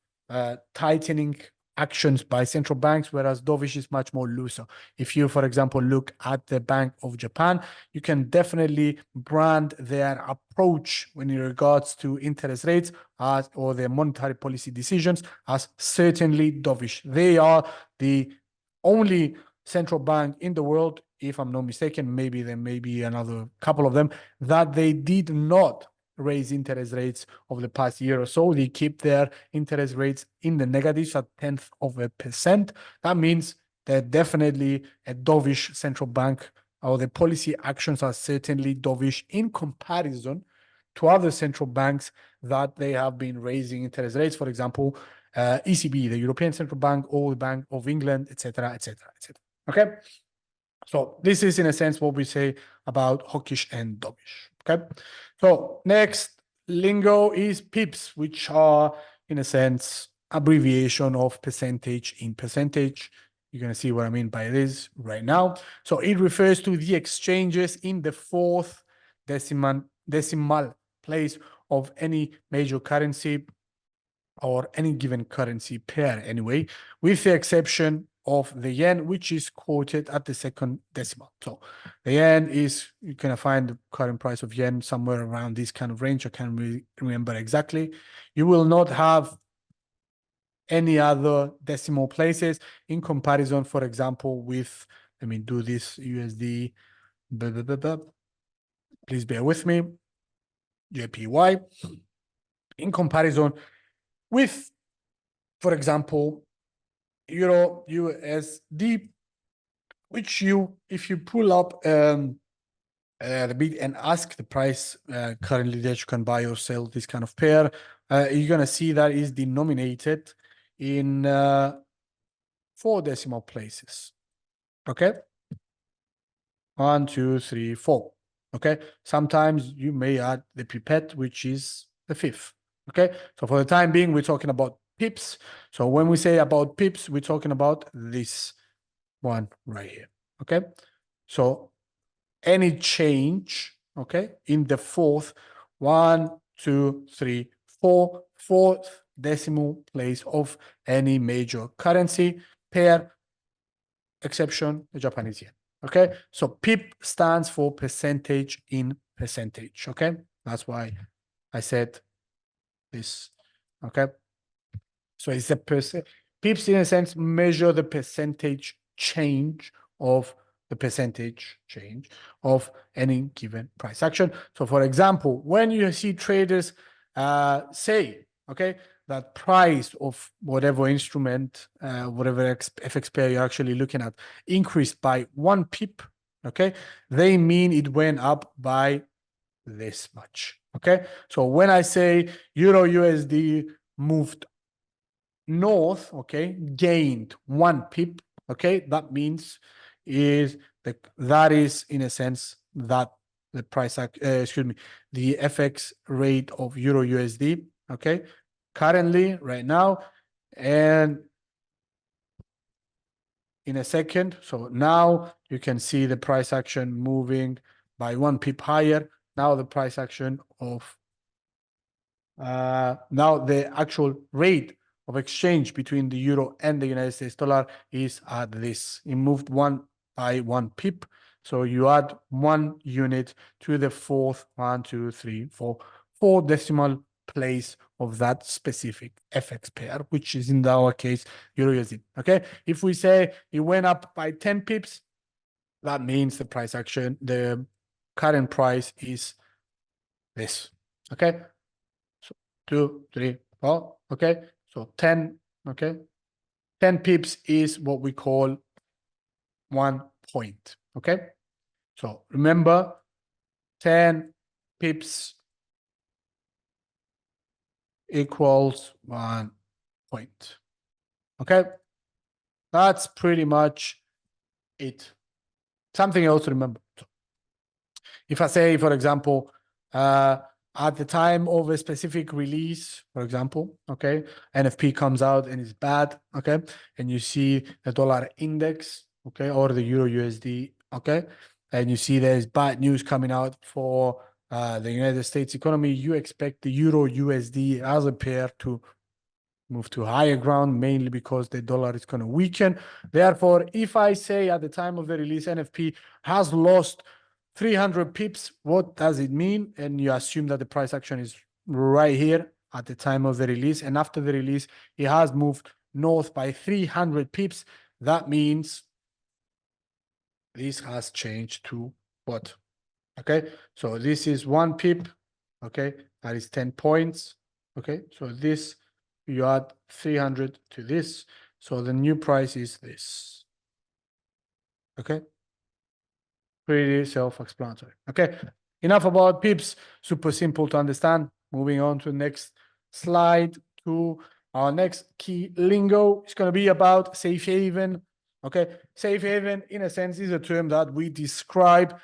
tightening actions by central banks, whereas dovish is much more looser. If you, for example, look at the Bank of Japan, you can definitely brand their approach when in regards to interest rates as, or their monetary policy decisions as certainly dovish. They are the only central bank in the world, if I'm not mistaken, maybe there may be another couple of them, that they did not raise interest rates over the past year or so. They keep their interest rates in the negatives at 0.1%. That means they're definitely a dovish central bank, or the policy actions are certainly dovish in comparison to other central banks that they have been raising interest rates. For example, ECB, the European Central Bank, or the Bank of England, etc., etc., etc. Okay, so this is in a sense what we say about hawkish and dovish. Okay, so next lingo is pips, which are in a sense abbreviation of percentage in percentage. You're going to see what I mean by this right now. So it refers to the exchanges in the fourth decimal place of any major currency, or any given currency pair anyway, with the exception of the yen, which is quoted at the second decimal. So the yen is, you can find the current price of yen somewhere around this kind of range. I can't really remember exactly. You will not have any other decimal places in comparison, for example, with, let me do this, USD, please bear with me, JPY, in comparison with, for example, Euro USD, which you, if you pull up the bid and ask the price currently that you can buy or sell this kind of pair, you're going to see that is denominated in 4 decimal places. Okay, 1, 2, 3, 4. Okay, sometimes you may add the pipette, which is the 5th. Okay, so for the time being, we're talking about pips. So when we say about pips, we're talking about this one right here. Okay, so any change, okay, in the fourth, 1, 2, 3, 4, fourth decimal place of any major currency pair, exception the Japanese yen. Okay, so pip stands for percentage in percentage. Okay, that's why I said this. Okay, so it's a percent. Pips in a sense measure the percentage change of the percentage change of any given price action. So for example, when you see traders say, okay, that price of whatever instrument, whatever FX pair you're actually looking at increased by 1 pip, okay, they mean it went up by this much. Okay, so when I say Euro USD moved north, okay, gained 1 pip, okay, that means is that is in a sense that the price, the FX rate of Euro USD, okay, currently right now, and in a second. So now you can see the price action moving by 1 pip higher. Now the price action of now the actual rate of exchange between the euro and the United States dollar is at this. It moved by 1 pip. So you add 1 unit to the fourth, 1, 2, 3, 4 decimal place of that specific FX pair, which is in our case Euro USD. Okay, if we say it went up by 10 pips, that means the price action, the current price is this. Okay, so 2, 3, 4. Okay, so 10. Okay, 10 pips is what we call 1 point. Okay, so remember, 10 pips equals 1 point. Okay, that's pretty much it. Something else to remember. If I say, for example, at the time of a specific release, for example, okay, NFP comes out and it's bad, okay, and you see the dollar index, okay, or the Euro USD, okay, and you see there's bad news coming out for the United States economy, you expect the Euro USD as a pair to move to higher ground, mainly because the dollar is going to weaken. Therefore, if I say at the time of the release, NFP has lost 300 pips, what does it mean? And you assume that the price action is right here at the time of the release. And after the release, it has moved north by 300 pips. That means this has changed to what? Okay, so this is 1 pip. Okay, that is 10 points. Okay, so this, you add 300 to this. So the new price is this. Okay, pretty self-explanatory. Okay, enough about pips. Super simple to understand. Moving on to the next slide, to our next key lingo. It's going to be about safe haven. Okay, safe haven, in a sense, is a term that we describe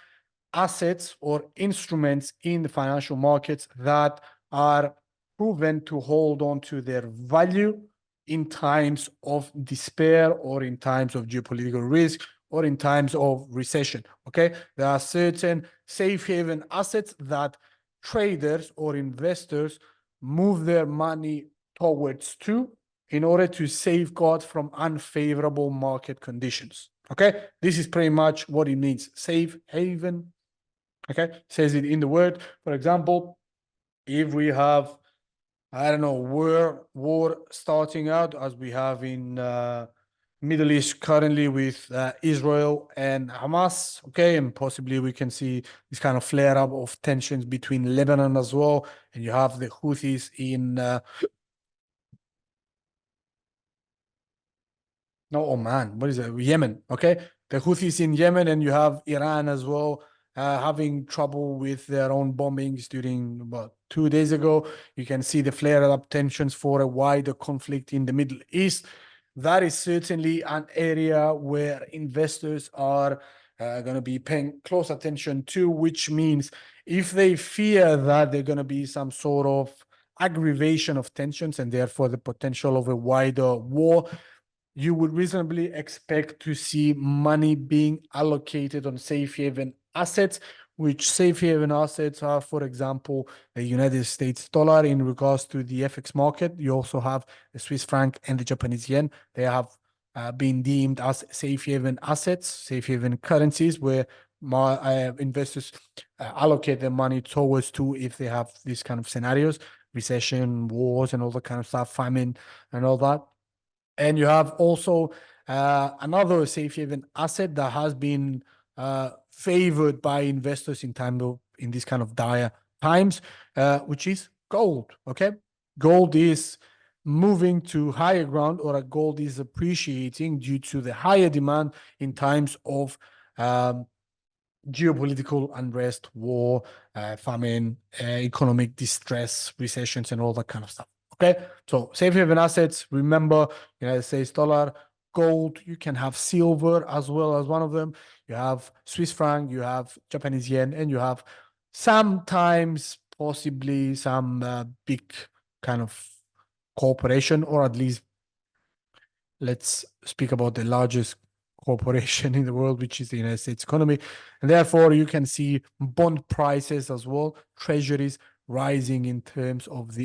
assets or instruments in the financial markets that are proven to hold on to their value in times of despair or in times of geopolitical risk or in times of recession. Okay, there are certain safe haven assets that traders or investors move their money towards to in order to safeguard from unfavorable market conditions. Okay, this is pretty much what it means. Safe haven. Okay, says it in the word. For example, if we have, I don't know, war starting out as we have in Middle East currently with Israel and Hamas, okay, and possibly we can see this kind of flare up of tensions between Lebanon as well, and you have the Houthis in no, Oman. What is it? Yemen. Okay. The Houthis in Yemen, and you have Iran as well, having trouble with their own bombings during about 2 days ago. You can see the flare up tensions for a wider conflict in the Middle East. That is certainly an area where investors are going to be paying close attention to, which means if they fear that there's going to be some sort of aggravation of tensions and therefore the potential of a wider war, you would reasonably expect to see money being allocated on safe haven assets, which safe haven assets are, for example, the United States dollar in regards to the FX market. You also have the Swiss franc and the Japanese yen. They have been deemed as safe haven assets, safe haven currencies, where investors allocate their money towards to if they have these kind of scenarios, recession, wars, and all that kind of stuff, famine, and all that. And you have also another safe haven asset that has been favored by investors in this kind of dire times, which is gold. Okay, gold is moving to higher ground, or gold is appreciating due to the higher demand in times of geopolitical unrest, war, famine, economic distress, recessions, and all that kind of stuff. Okay, so safe haven assets, remember, United States dollar, gold, you can have silver as well as one of them. You have Swiss franc, you have Japanese yen, and you have sometimes possibly some big kind of corporation, or at least let's speak about the largest corporation in the world, which is the United States economy. And therefore, you can see bond prices as well, treasuries rising in times of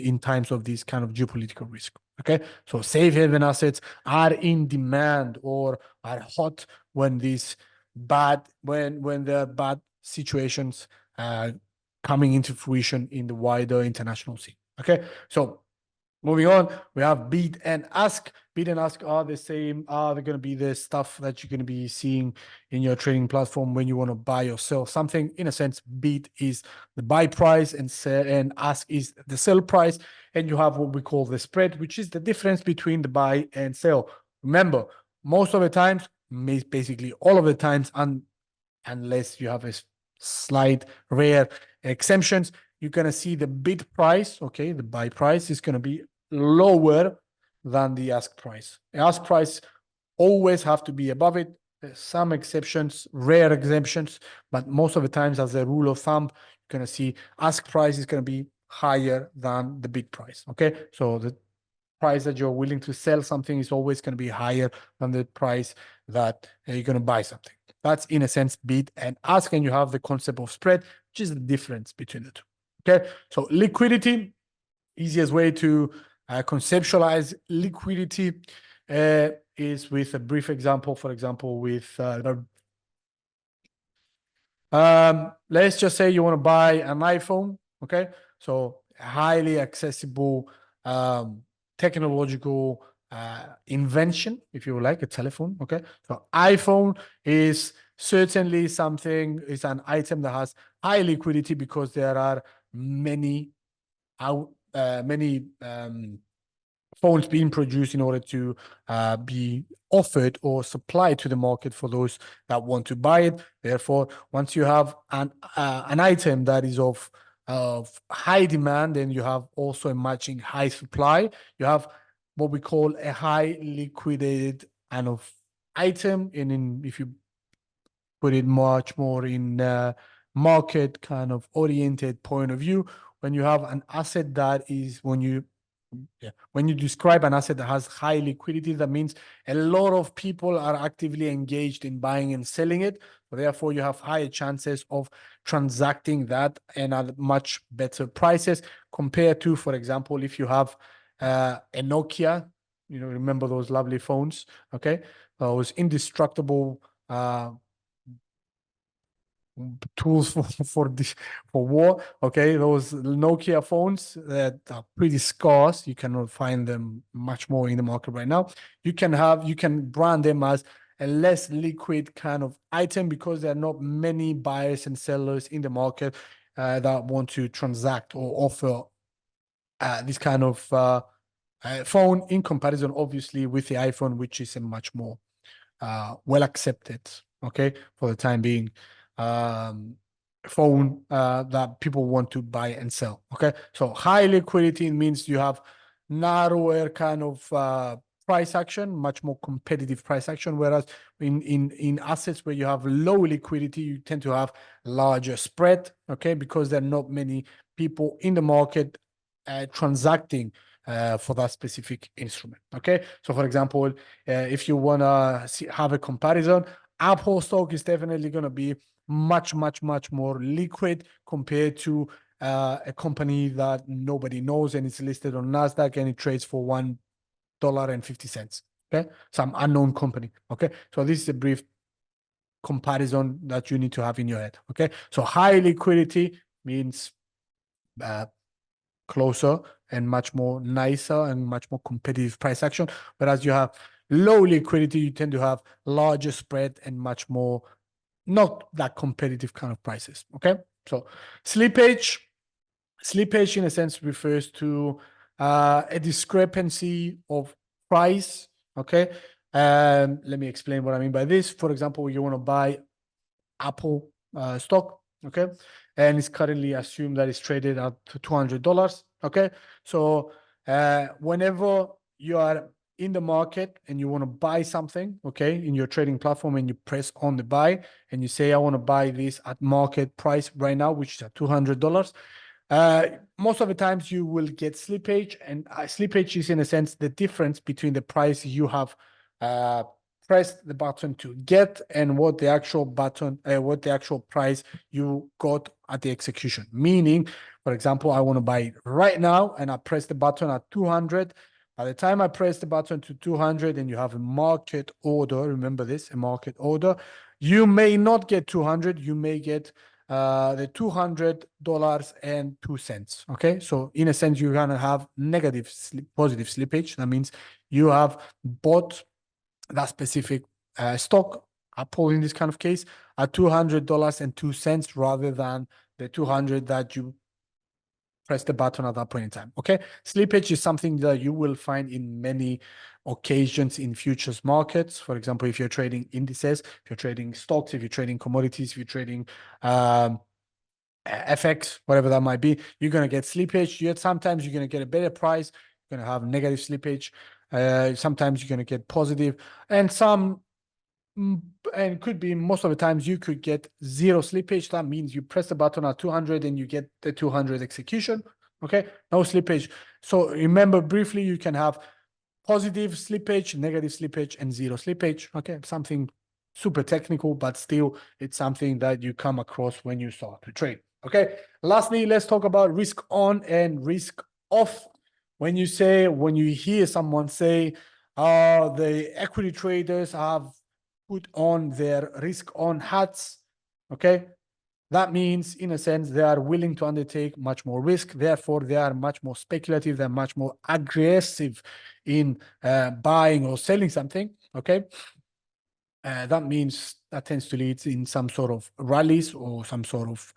these kind of geopolitical risk. Okay, so safe haven assets are in demand or are hot when these when the bad situations coming into fruition in the wider international scene. Okay, so moving on, we have bid and ask. Bid and ask are the same. They're going to be the stuff that you're going to be seeing in your trading platform when you want to buy or sell something. In a sense, bid is the buy price and ask is the sell price. And you have what we call the spread, which is the difference between the buy and sell. Remember, most of the times, basically all of the times, unless you have a slight rare exemptions, you're going to see the bid price, okay, the buy price is going to be lower than the ask price. The ask price always have to be above it. There's some exceptions, rare exemptions, but most of the times, as a rule of thumb, you're going to see ask price is going to be higher than the bid price, okay? So the price that you're willing to sell something is always going to be higher than the price that you're going to buy something. That's, in a sense, bid and ask, and you have the concept of spread, which is the difference between the two. Okay, so liquidity, easiest way to conceptualize liquidity is with a brief example, for example, with let's just say you want to buy an iPhone, okay? So highly accessible technological invention, if you like, a telephone, okay? So iPhone is certainly something, is an item that has high liquidity because there are many phones being produced in order to be offered or supplied to the market for those that want to buy it. Therefore, once you have an item that is of high demand, then you have also a matching high supply. You have what we call a high liquidated kind of item, and if you put it much more in market kind of oriented point of view, when you have an asset that is, when you describe an asset that has high liquidity, that means a lot of people are actively engaged in buying and selling it. So therefore, you have higher chances of transacting that and at much better prices compared to, for example, if you have a Nokia, remember those lovely phones, okay? Those indestructible tools for war, okay? Those Nokia phones that are pretty scarce, you cannot find them much more in the market right now. You can brand them as a less liquid kind of item because there are not many buyers and sellers in the market that want to transact or offer this kind of phone, in comparison obviously with the iPhone, which is a much more well accepted, okay, for the time being, phone that people want to buy and sell. Okay, so high liquidity means you have narrower kind of price action, much more competitive price action, whereas in assets where you have low liquidity, you tend to have larger spread, okay, because there are not many people in the market transacting for that specific instrument. Okay, so for example, if you want to have a comparison, Apple stock is definitely going to be much more liquid compared to a company that nobody knows and it's listed on NASDAQ and it trades for $1.50. Okay, some unknown company. Okay, so this is a brief comparison that you need to have in your head. Okay, so high liquidity means closer and much more nicer and much more competitive price action, whereas you have low liquidity, you tend to have larger spread and much more not that competitive kind of prices. Okay, so slippage in a sense refers to a discrepancy of price. Okay, let me explain what I mean by this. For example, you want to buy Apple stock, okay, and it's currently assumed that it's traded at $200. Okay, so whenever you are in the market and you want to buy something, okay, in your trading platform, and you press on the buy and you say, I want to buy this at market price right now, which is at $200. Most of the times you will get slippage, and slippage is in a sense the difference between the price you have pressed the button to get and what the actual price you got at the execution. Meaning, for example, I want to buy it right now and I press the button at 200. By the time I press the button to 200 and you have a market order, remember this, a market order, you may not get 200, you may get the $200.02. Okay, so in a sense, you're gonna have positive slippage. That means you have bought that specific stock, Apple in this kind of case, at $200.02 rather than the 200 that you press the button at that point in time. Okay, slippage is something that you will find in many occasions in futures markets. For example, if you're trading indices, if you're trading stocks, if you're trading commodities, if you're trading FX, whatever that might be, you're going to get slippage. Sometimes you're going to get a better price, you're going to have negative slippage. Sometimes you're going to get positive, and could be most of the times you could get zero slippage. That means you press the button at 200 and you get the 200 execution. Okay, no slippage. So remember briefly, you can have positive slippage, negative slippage, and zero slippage. Okay, something super technical, but still it's something that you come across when you start to trade. Okay, lastly, let's talk about risk on and risk off. when you hear someone say, the equity traders have put on their risk on hats, okay, that means, in a sense, they are willing to undertake much more risk. Therefore, they are much more speculative. They're much more aggressive in buying or selling something, okay? That means that tends to lead in some sort of rallies or some sort of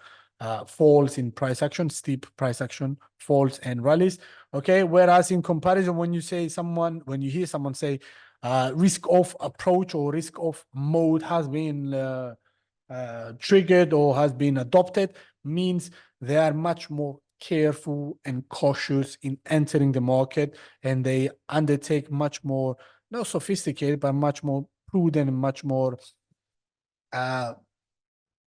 falls in price action, steep price action, falls and rallies. Okay. Whereas in comparison, when you hear someone say risk off approach or risk off mode has been triggered or has been adopted, means they are much more careful and cautious in entering the market, and they undertake much more, not sophisticated, but much more prudent and much more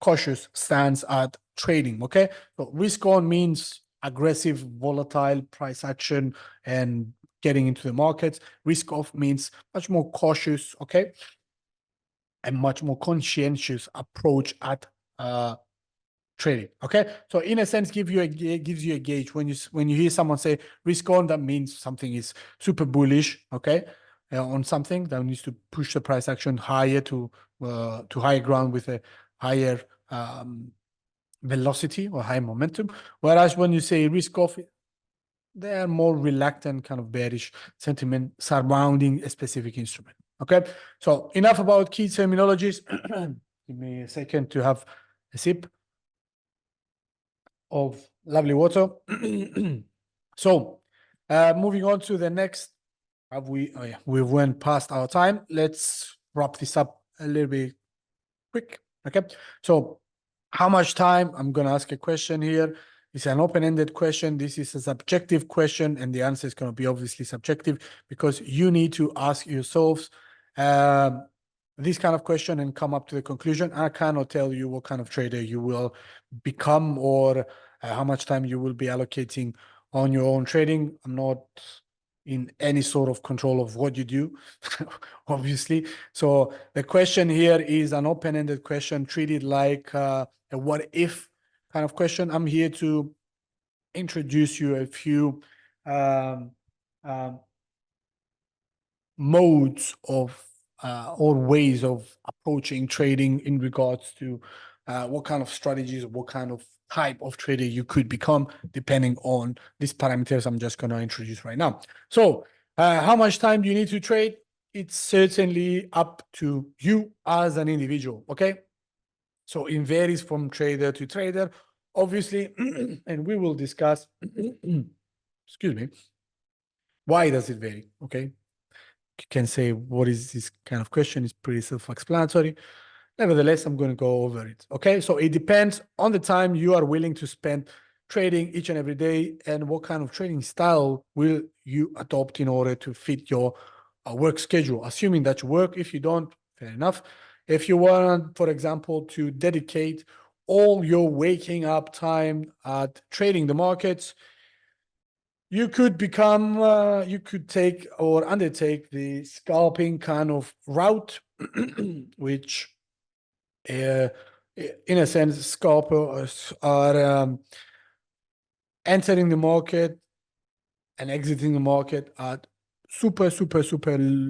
cautious stance at trading. Okay, so risk on means aggressive, volatile price action and getting into the markets. Risk off means much more cautious, okay, and much more conscientious approach at trading. Okay, so in a sense, gives you a gauge when you hear someone say risk on, that means something is super bullish. Okay, on something that needs to push the price action higher to higher ground with a higher velocity or high momentum. Whereas when you say risk off, they are more reluctant, kind of bearish sentiment surrounding a specific instrument. Okay, so enough about key terminologies. Give me a second to have a sip of lovely water. So moving on to the next, we went past our time. Let's wrap this up a little bit quick. Okay, so how much time? I'm going to ask a question here. It's an open-ended question. This is a subjective question, and the answer is going to be obviously subjective, because you need to ask yourselves this kind of question and come up to the conclusion. I cannot tell you what kind of trader you will become or how much time you will be allocating on your own trading. I'm not in any sort of control of what you do, obviously. So the question here is an open-ended question, treated like a what-if kind of question. I'm here to introduce you a few modes of or ways of approaching trading in regards to what kind of strategies, what kind of type of trader you could become, depending on these parameters I'm just going to introduce right now. So how much time do you need to trade? It's certainly up to you as an individual. Okay, so it varies from trader to trader, obviously, and we will discuss excuse me, why does it vary? Okay, you can say, what is this kind of question? It's pretty self-explanatory. Nevertheless, I'm going to go over it. Okay, so it depends on the time you are willing to spend trading each and every day, and what kind of trading style will you adopt in order to fit your work schedule, assuming that you work. If you don't, fair enough. If you want, for example, to dedicate all your waking up time at trading the markets, you could you could take or undertake the scalping kind of route, which in a sense, scalpers are entering the market and exiting the market at super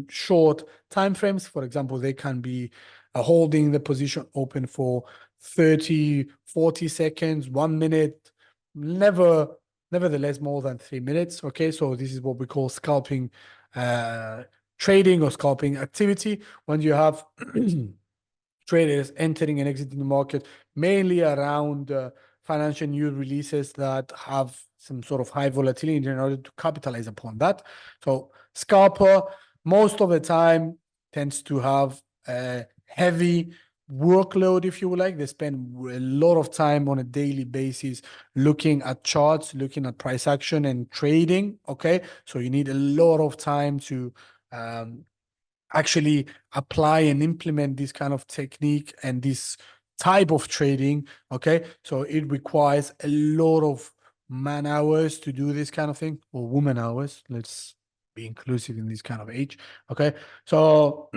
short time frames. For example, they can be holding the position open for 30, 40 seconds, 1 minute, nevertheless more than 3 minutes. Okay, so this is what we call scalping trading or scalping activity, when you have traders entering and exiting the market mainly around financial news releases that have some sort of high volatility in order to capitalize upon that. So scalper most of the time tends to have a heavy workload, if you would like. They spend a lot of time on a daily basis looking at charts, looking at price action and trading. Okay, so you need a lot of time to actually apply and implement this kind of technique and this type of trading. Okay, so it requires a lot of man hours to do this kind of thing, or woman hours. Let's be inclusive in this kind of age. Okay, so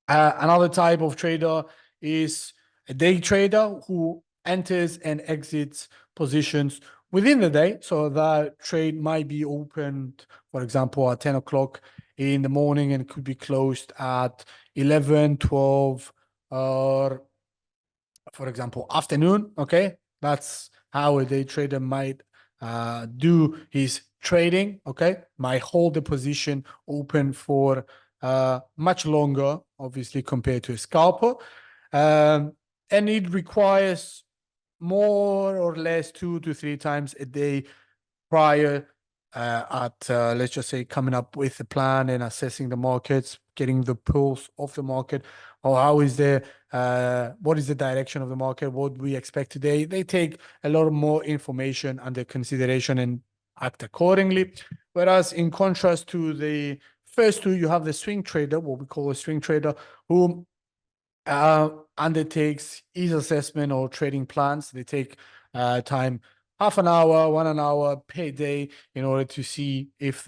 another type of trader is a day trader who enters and exits positions within the day. So that trade might be opened, for example, at 10 o'clock in the morning and could be closed at 11, 12, or for example, afternoon. Okay. That's how a day trader might do his trading. Okay. Might hold the position open for much longer, obviously, compared to a scalper. And it requires more or less 2 to 3 times a day prior let's just say, coming up with a plan and assessing the markets, getting the pulse of the market, or how is what is the direction of the market, what we expect today. They take a lot more information under consideration and act accordingly. Whereas in contrast to the first two, you have the swing trader, what we call a swing trader, who undertakes his assessment or trading plans. They take time, half an hour, 1 hour per day, in order to see if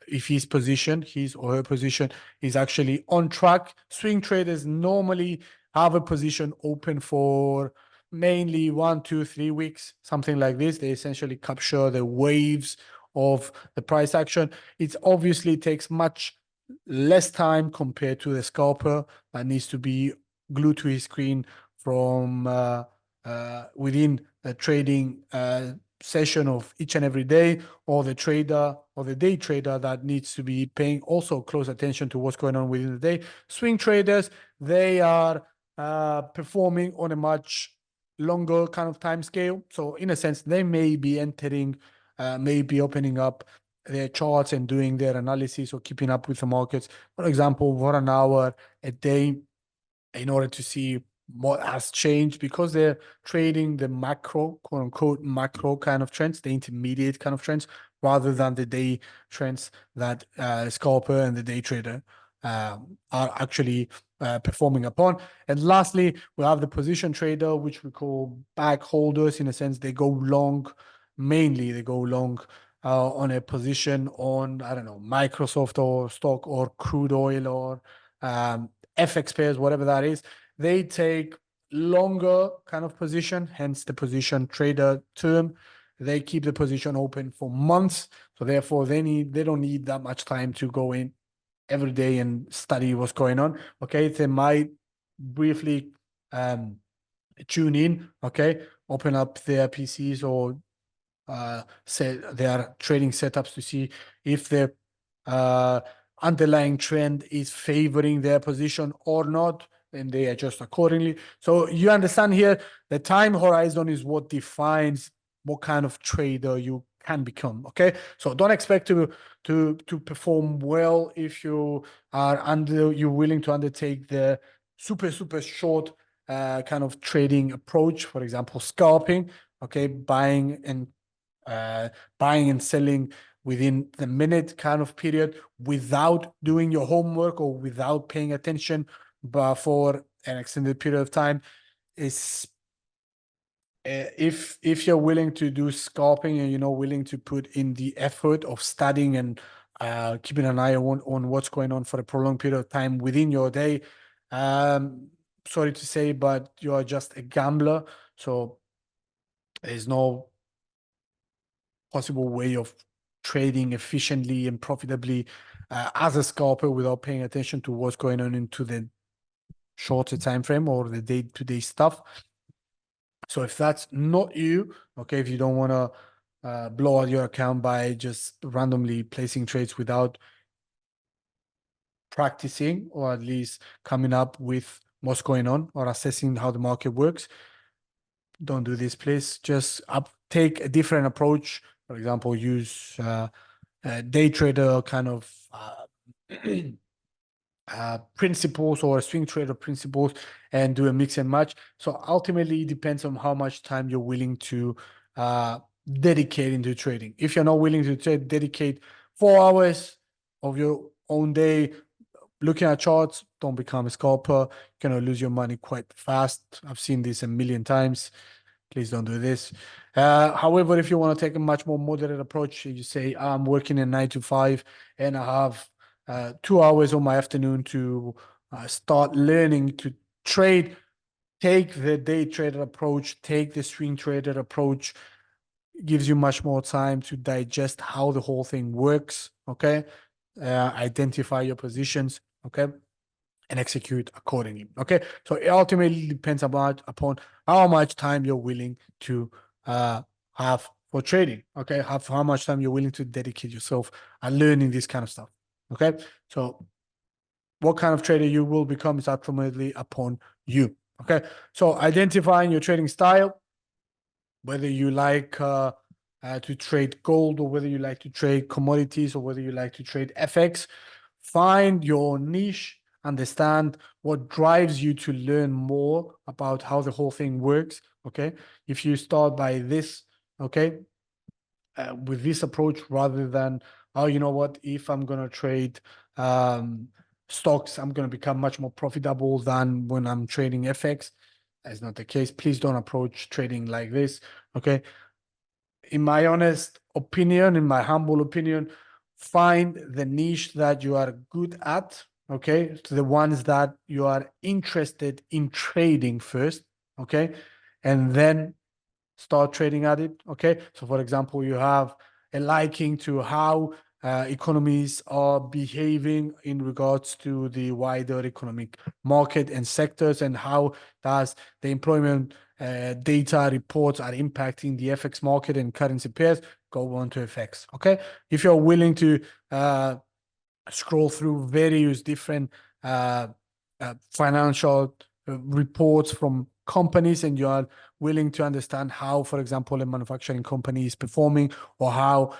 his position, his or her position, is actually on track. Swing traders normally have a position open for mainly 1, 2, 3 weeks, something like this. They essentially capture the waves of the price action. It obviously takes much less time compared to the scalper that needs to be glued to his screen from within a trading session of each and every day, or the trader or the day trader that needs to be paying also close attention to what's going on within the day. Swing traders, they are performing on a much longer kind of time scale. So in a sense, they may be entering, may be opening up their charts and doing their analysis or keeping up with the markets, for example, for an hour a day, in order to see what has changed, because they're trading the macro, quote unquote, macro kind of trends, the intermediate kind of trends, rather than the day trends that scalper and the day trader are actually performing upon. And lastly, we have the position trader, which we call bag holders. In a sense, they go long, mainly they go long on a position on, I don't know, Microsoft or stock or crude oil or FX pairs, whatever that is. They take longer kind of position, hence the position trader term. They keep the position open for months, so therefore they don't need that much time to go in every day and study what's going on. Okay, they might briefly tune in, okay, open up their PCs or set their trading setups to see if the underlying trend is favoring their position or not, and they adjust accordingly. So you understand here, the time horizon is what defines what kind of trader you can become. Okay, so don't expect to perform well if you're willing to undertake the super short kind of trading approach. For example, scalping. Okay, buying and selling within the minute kind of period without doing your homework or without paying attention, but for an extended period of time, is if you're willing to do scalping and willing to put in the effort of studying and keeping an eye on what's going on for a prolonged period of time within your day, sorry to say, but you are just a gambler. So there's no possible way of trading efficiently and profitably as a scalper without paying attention to what's going on into the shorter time frame or the day-to-day stuff. So if that's not you, okay, if you don't want to blow out your account by just randomly placing trades without practicing, or at least coming up with what's going on or assessing how the market works, don't do this, please. Just take a different approach. For example, use day trader kind of principles or swing trader principles and do a mix and match. So ultimately, it depends on how much time you're willing to dedicate into trading. If you're not willing to dedicate 4 hours of your own day looking at charts, don't become a scalper. You're going to lose your money quite fast. I've seen this a million times. Please don't do this. However, if you want to take a much more moderate approach, you say, I'm working a 9 to 5 and I have 2 hours on my afternoon to start learning to trade. Take the day trader approach, take the swing trader approach. gives you much more time to digest how the whole thing works, okay? Identify your positions, okay? And execute accordingly, okay? So it ultimately depends upon how much time you're willing to have for trading, okay? How much time you're willing to dedicate yourself and learning this kind of stuff, okay? So what kind of trader you will become is ultimately upon you, okay? So identifying your trading style, whether you like to trade gold or whether you like to trade commodities or whether you like to trade FX, find your niche, understand what drives you to learn more about how the whole thing works, okay? If you start by this, okay, with this approach rather than, oh, you know what, if I'm going to trade stocks, I'm going to become much more profitable than when I'm trading FX. That's not the case. Please don't approach trading like this, okay? In my honest opinion, in my humble opinion, find the niche that you are good at, okay? The ones that you are interested in trading first, okay? And then start trading at it, okay? So for example, you have a liking to how economies are behaving in regards to the wider economic market and sectors, and how does the employment data reports are impacting the FX market and currency pairs. Go on to FX, okay? If you're willing to scroll through various different financial reports from companies, and you are willing to understand how, for example, a manufacturing company is performing, or how,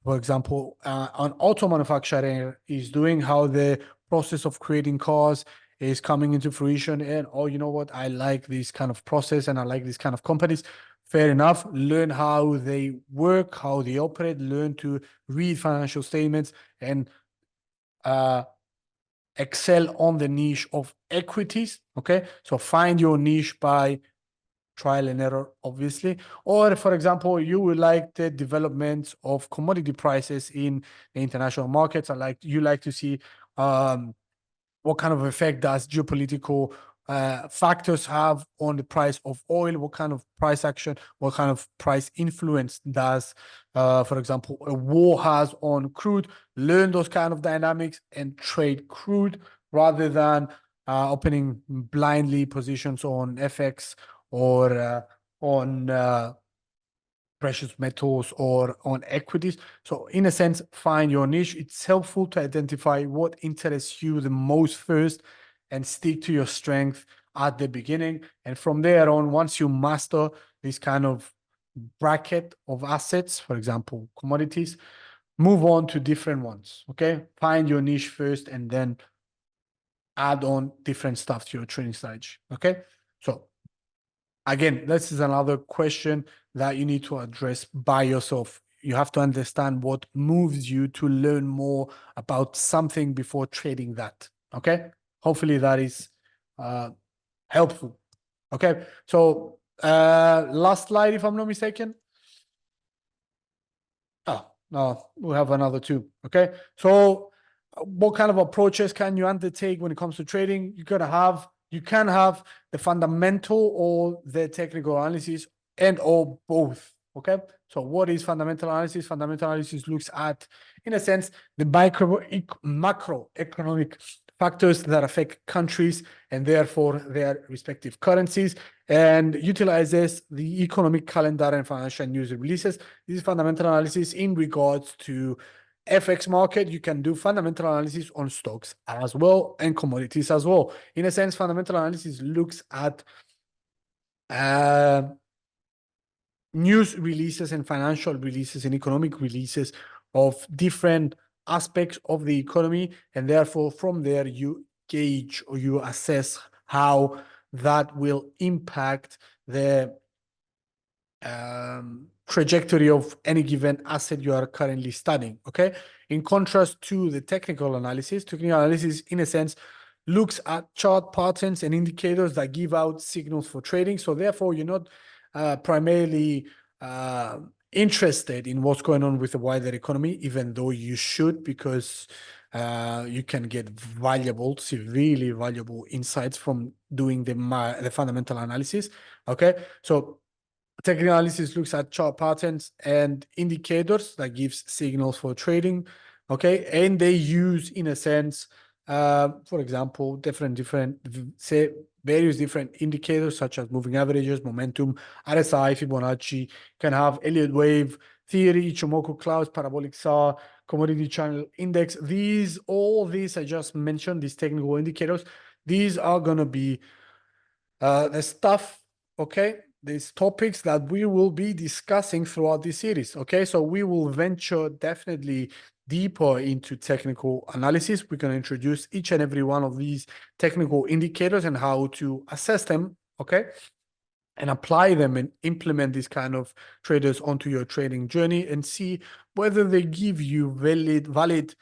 for example, an auto manufacturer is doing, how the process of creating cars is coming into fruition, and, oh, you know what, I like this kind of process and I like this kind of companies. Fair enough. Learn how they work, how they operate, learn to read financial statements, and excel on the niche of equities, okay? So find your niche by trial and error, obviously. Or, for example, you would like the developments of commodity prices in the international markets. You like to see what kind of effect does geopolitical factors have on the price of oil? What kind of price action, what kind of price influence does, for example, a war has on crude? Learn those kind of dynamics and trade crude rather than opening blindly positions on FX or on precious metals or on equities. So in a sense, find your niche. It's helpful to identify what interests you the most first and stick to your strength at the beginning. And from there on, once you master this kind of bracket of assets, for example, commodities, move on to different ones, okay? Find your niche first and then add on different stuff to your trading strategy, okay? So again, this is another question that you need to address by yourself. You have to understand what moves you to learn more about something before trading that, okay? Hopefully that is helpful, okay? So last slide, if I'm not mistaken. Oh, no, we have another two, okay? So what kind of approaches can you undertake when it comes to trading? You can have the fundamental or the technical analysis, and or both, okay? So what is fundamental analysis? Fundamental analysis looks at, in a sense, the macroeconomic factors that affect countries and therefore their respective currencies, and utilizes the economic calendar and financial news releases. This is fundamental analysis in regards to FX market. You can do fundamental analysis on stocks as well and commodities as well. In a sense, fundamental analysis looks at news releases and financial releases and economic releases of different aspects of the economy, and therefore from there you gauge or you assess how that will impact the trajectory of any given asset you are currently studying, okay? In contrast to the technical analysis in a sense looks at chart patterns and indicators that give out signals for trading. So therefore you're not primarily interested in what's going on with the wider economy, even though you should, because you can get severely valuable insights from doing the fundamental analysis, okay? So Technical analysis looks at chart patterns and indicators that gives signals for trading, okay? And they use, in a sense, for example, say various different indicators such as moving averages, momentum, RSI, Fibonacci, can have Elliott wave theory, Ichimoku clouds, parabolic saw, commodity channel index. All these I just mentioned, these technical indicators, these are gonna be the stuff, okay, these topics that we will be discussing throughout this series, okay? So we will venture definitely deeper into technical analysis. We're going to introduce each and every one of these technical indicators and how to assess them, okay? And apply them and implement these kind of traders onto your trading journey and see whether they give you valid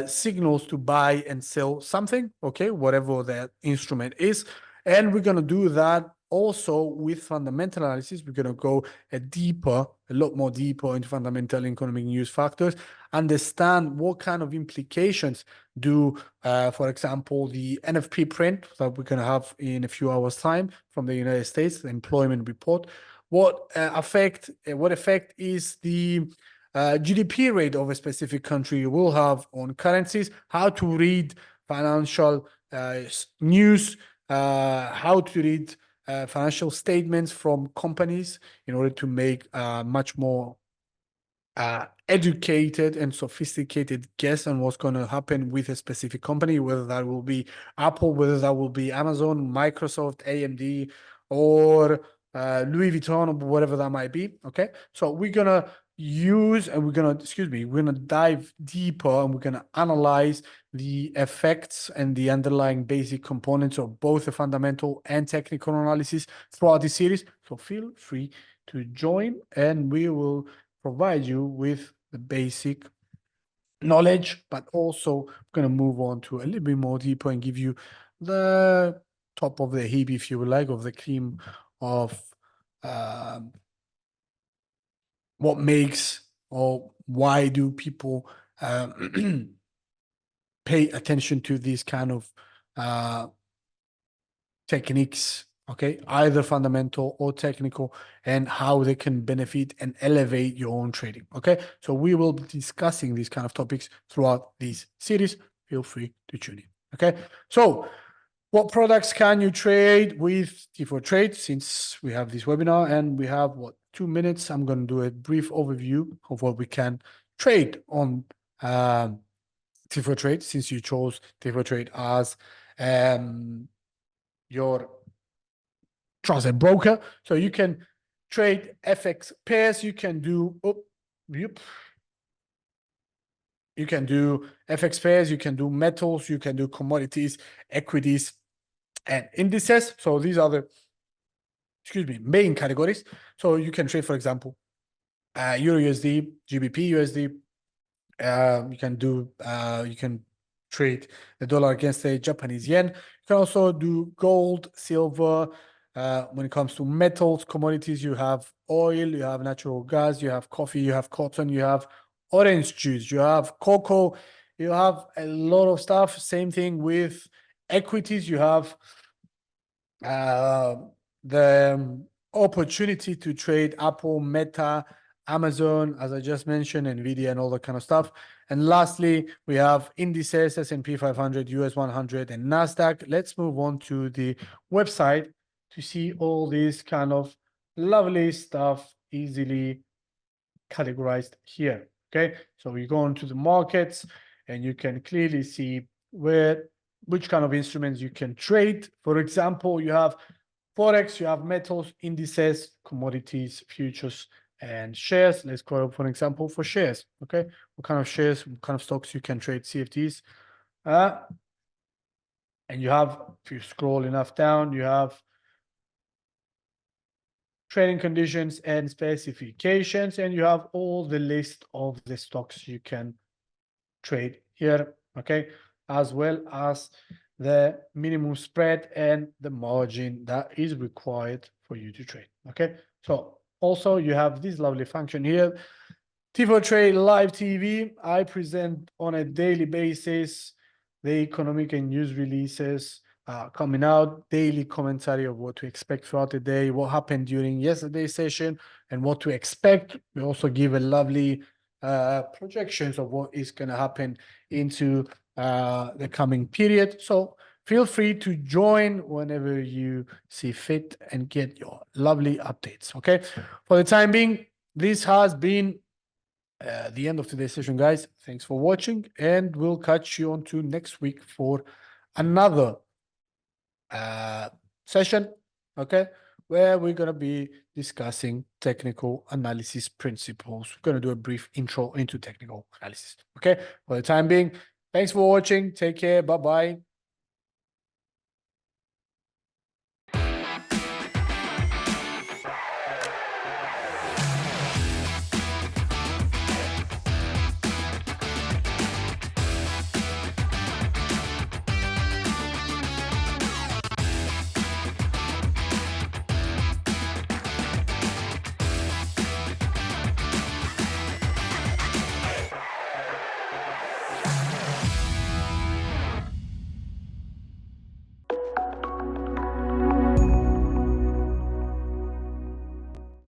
signals to buy and sell something, okay, whatever that instrument is. And we're going to do that also with fundamental analysis. We're going to go a lot more deeper into fundamental economic news factors, understand what kind of implications do, for example, the NFP print that we're going to have in a few hours' time from the United States, the employment report. What effect is the GDP rate of a specific country will have on currencies, how to read financial news, how to read financial statements from companies in order to make much more educated and sophisticated guess on what's going to happen with a specific company, whether that will be Apple, whether that will be Amazon, Microsoft, AMD, or Louis Vuitton, or whatever that might be. Okay, so we're gonna we're gonna dive deeper and we're gonna analyze the effects and the underlying basic components of both the fundamental and technical analysis throughout this series. So feel free to join and we will provide you with the basic knowledge, but also going to move on to a little bit more deeper and give you the top of the heap, if you would like, of the cream of what makes or why do people pay attention to these kind of techniques, okay, either fundamental or technical, and how they can benefit and elevate your own trading, okay? So we will be discussing these kind of topics throughout this series. Feel free to tune in, okay? So what products can you trade with T4Trade? Since we have this webinar and we have, 2 minutes, I'm going to do a brief overview of what we can trade on T4Trade, since you chose T4Trade as your trusted broker. So you can trade FX pairs, you can do you can do FX pairs, you can do metals, you can do commodities, equities, and indices. So these are the main categories. So you can trade, for example, Euro USD, GBP USD. You can trade the dollar against the Japanese yen. You can also do gold, silver. When it comes to metals, commodities, you have oil, you have natural gas, you have coffee, you have cotton, you have orange juice, you have cocoa, you have a lot of stuff. Same thing with equities. You have the opportunity to trade Apple, Meta, Amazon, as I just mentioned, Nvidia, and all that kind of stuff. And lastly, we have indices, S&P 500, US 100, and NASDAQ. Let's move on to the website to see all this kind of lovely stuff easily categorized here, okay? So we go into the markets and you can clearly see which kind of instruments you can trade. For example, you have Forex, you have metals, indices, commodities, futures, and shares. Let's go for an example for shares, okay? What kind of shares, what kind of stocks you can trade, CFDs. And you have, if you scroll enough down, you have trading conditions and specifications, and you have all the list of the stocks you can trade here, okay? As well as the minimum spread and the margin that is required for you to trade, okay? So also you have this lovely function here, T4Trade LiveTV. I present on a daily basis the economic and news releases coming out, daily commentary of what to expect throughout the day, what happened during yesterday's session, and what to expect. We also give a lovely projections of what is going to happen into the coming period. So feel free to join whenever you see fit and get your lovely updates. Okay. For the time being, this has been the end of today's session, guys. Thanks for watching, and we'll catch you on to next week for another session, okay, where we're going to be discussing technical analysis principles. We're going to do a brief intro into technical analysis. Okay, for the time being, thanks for watching. Take care. Bye-bye.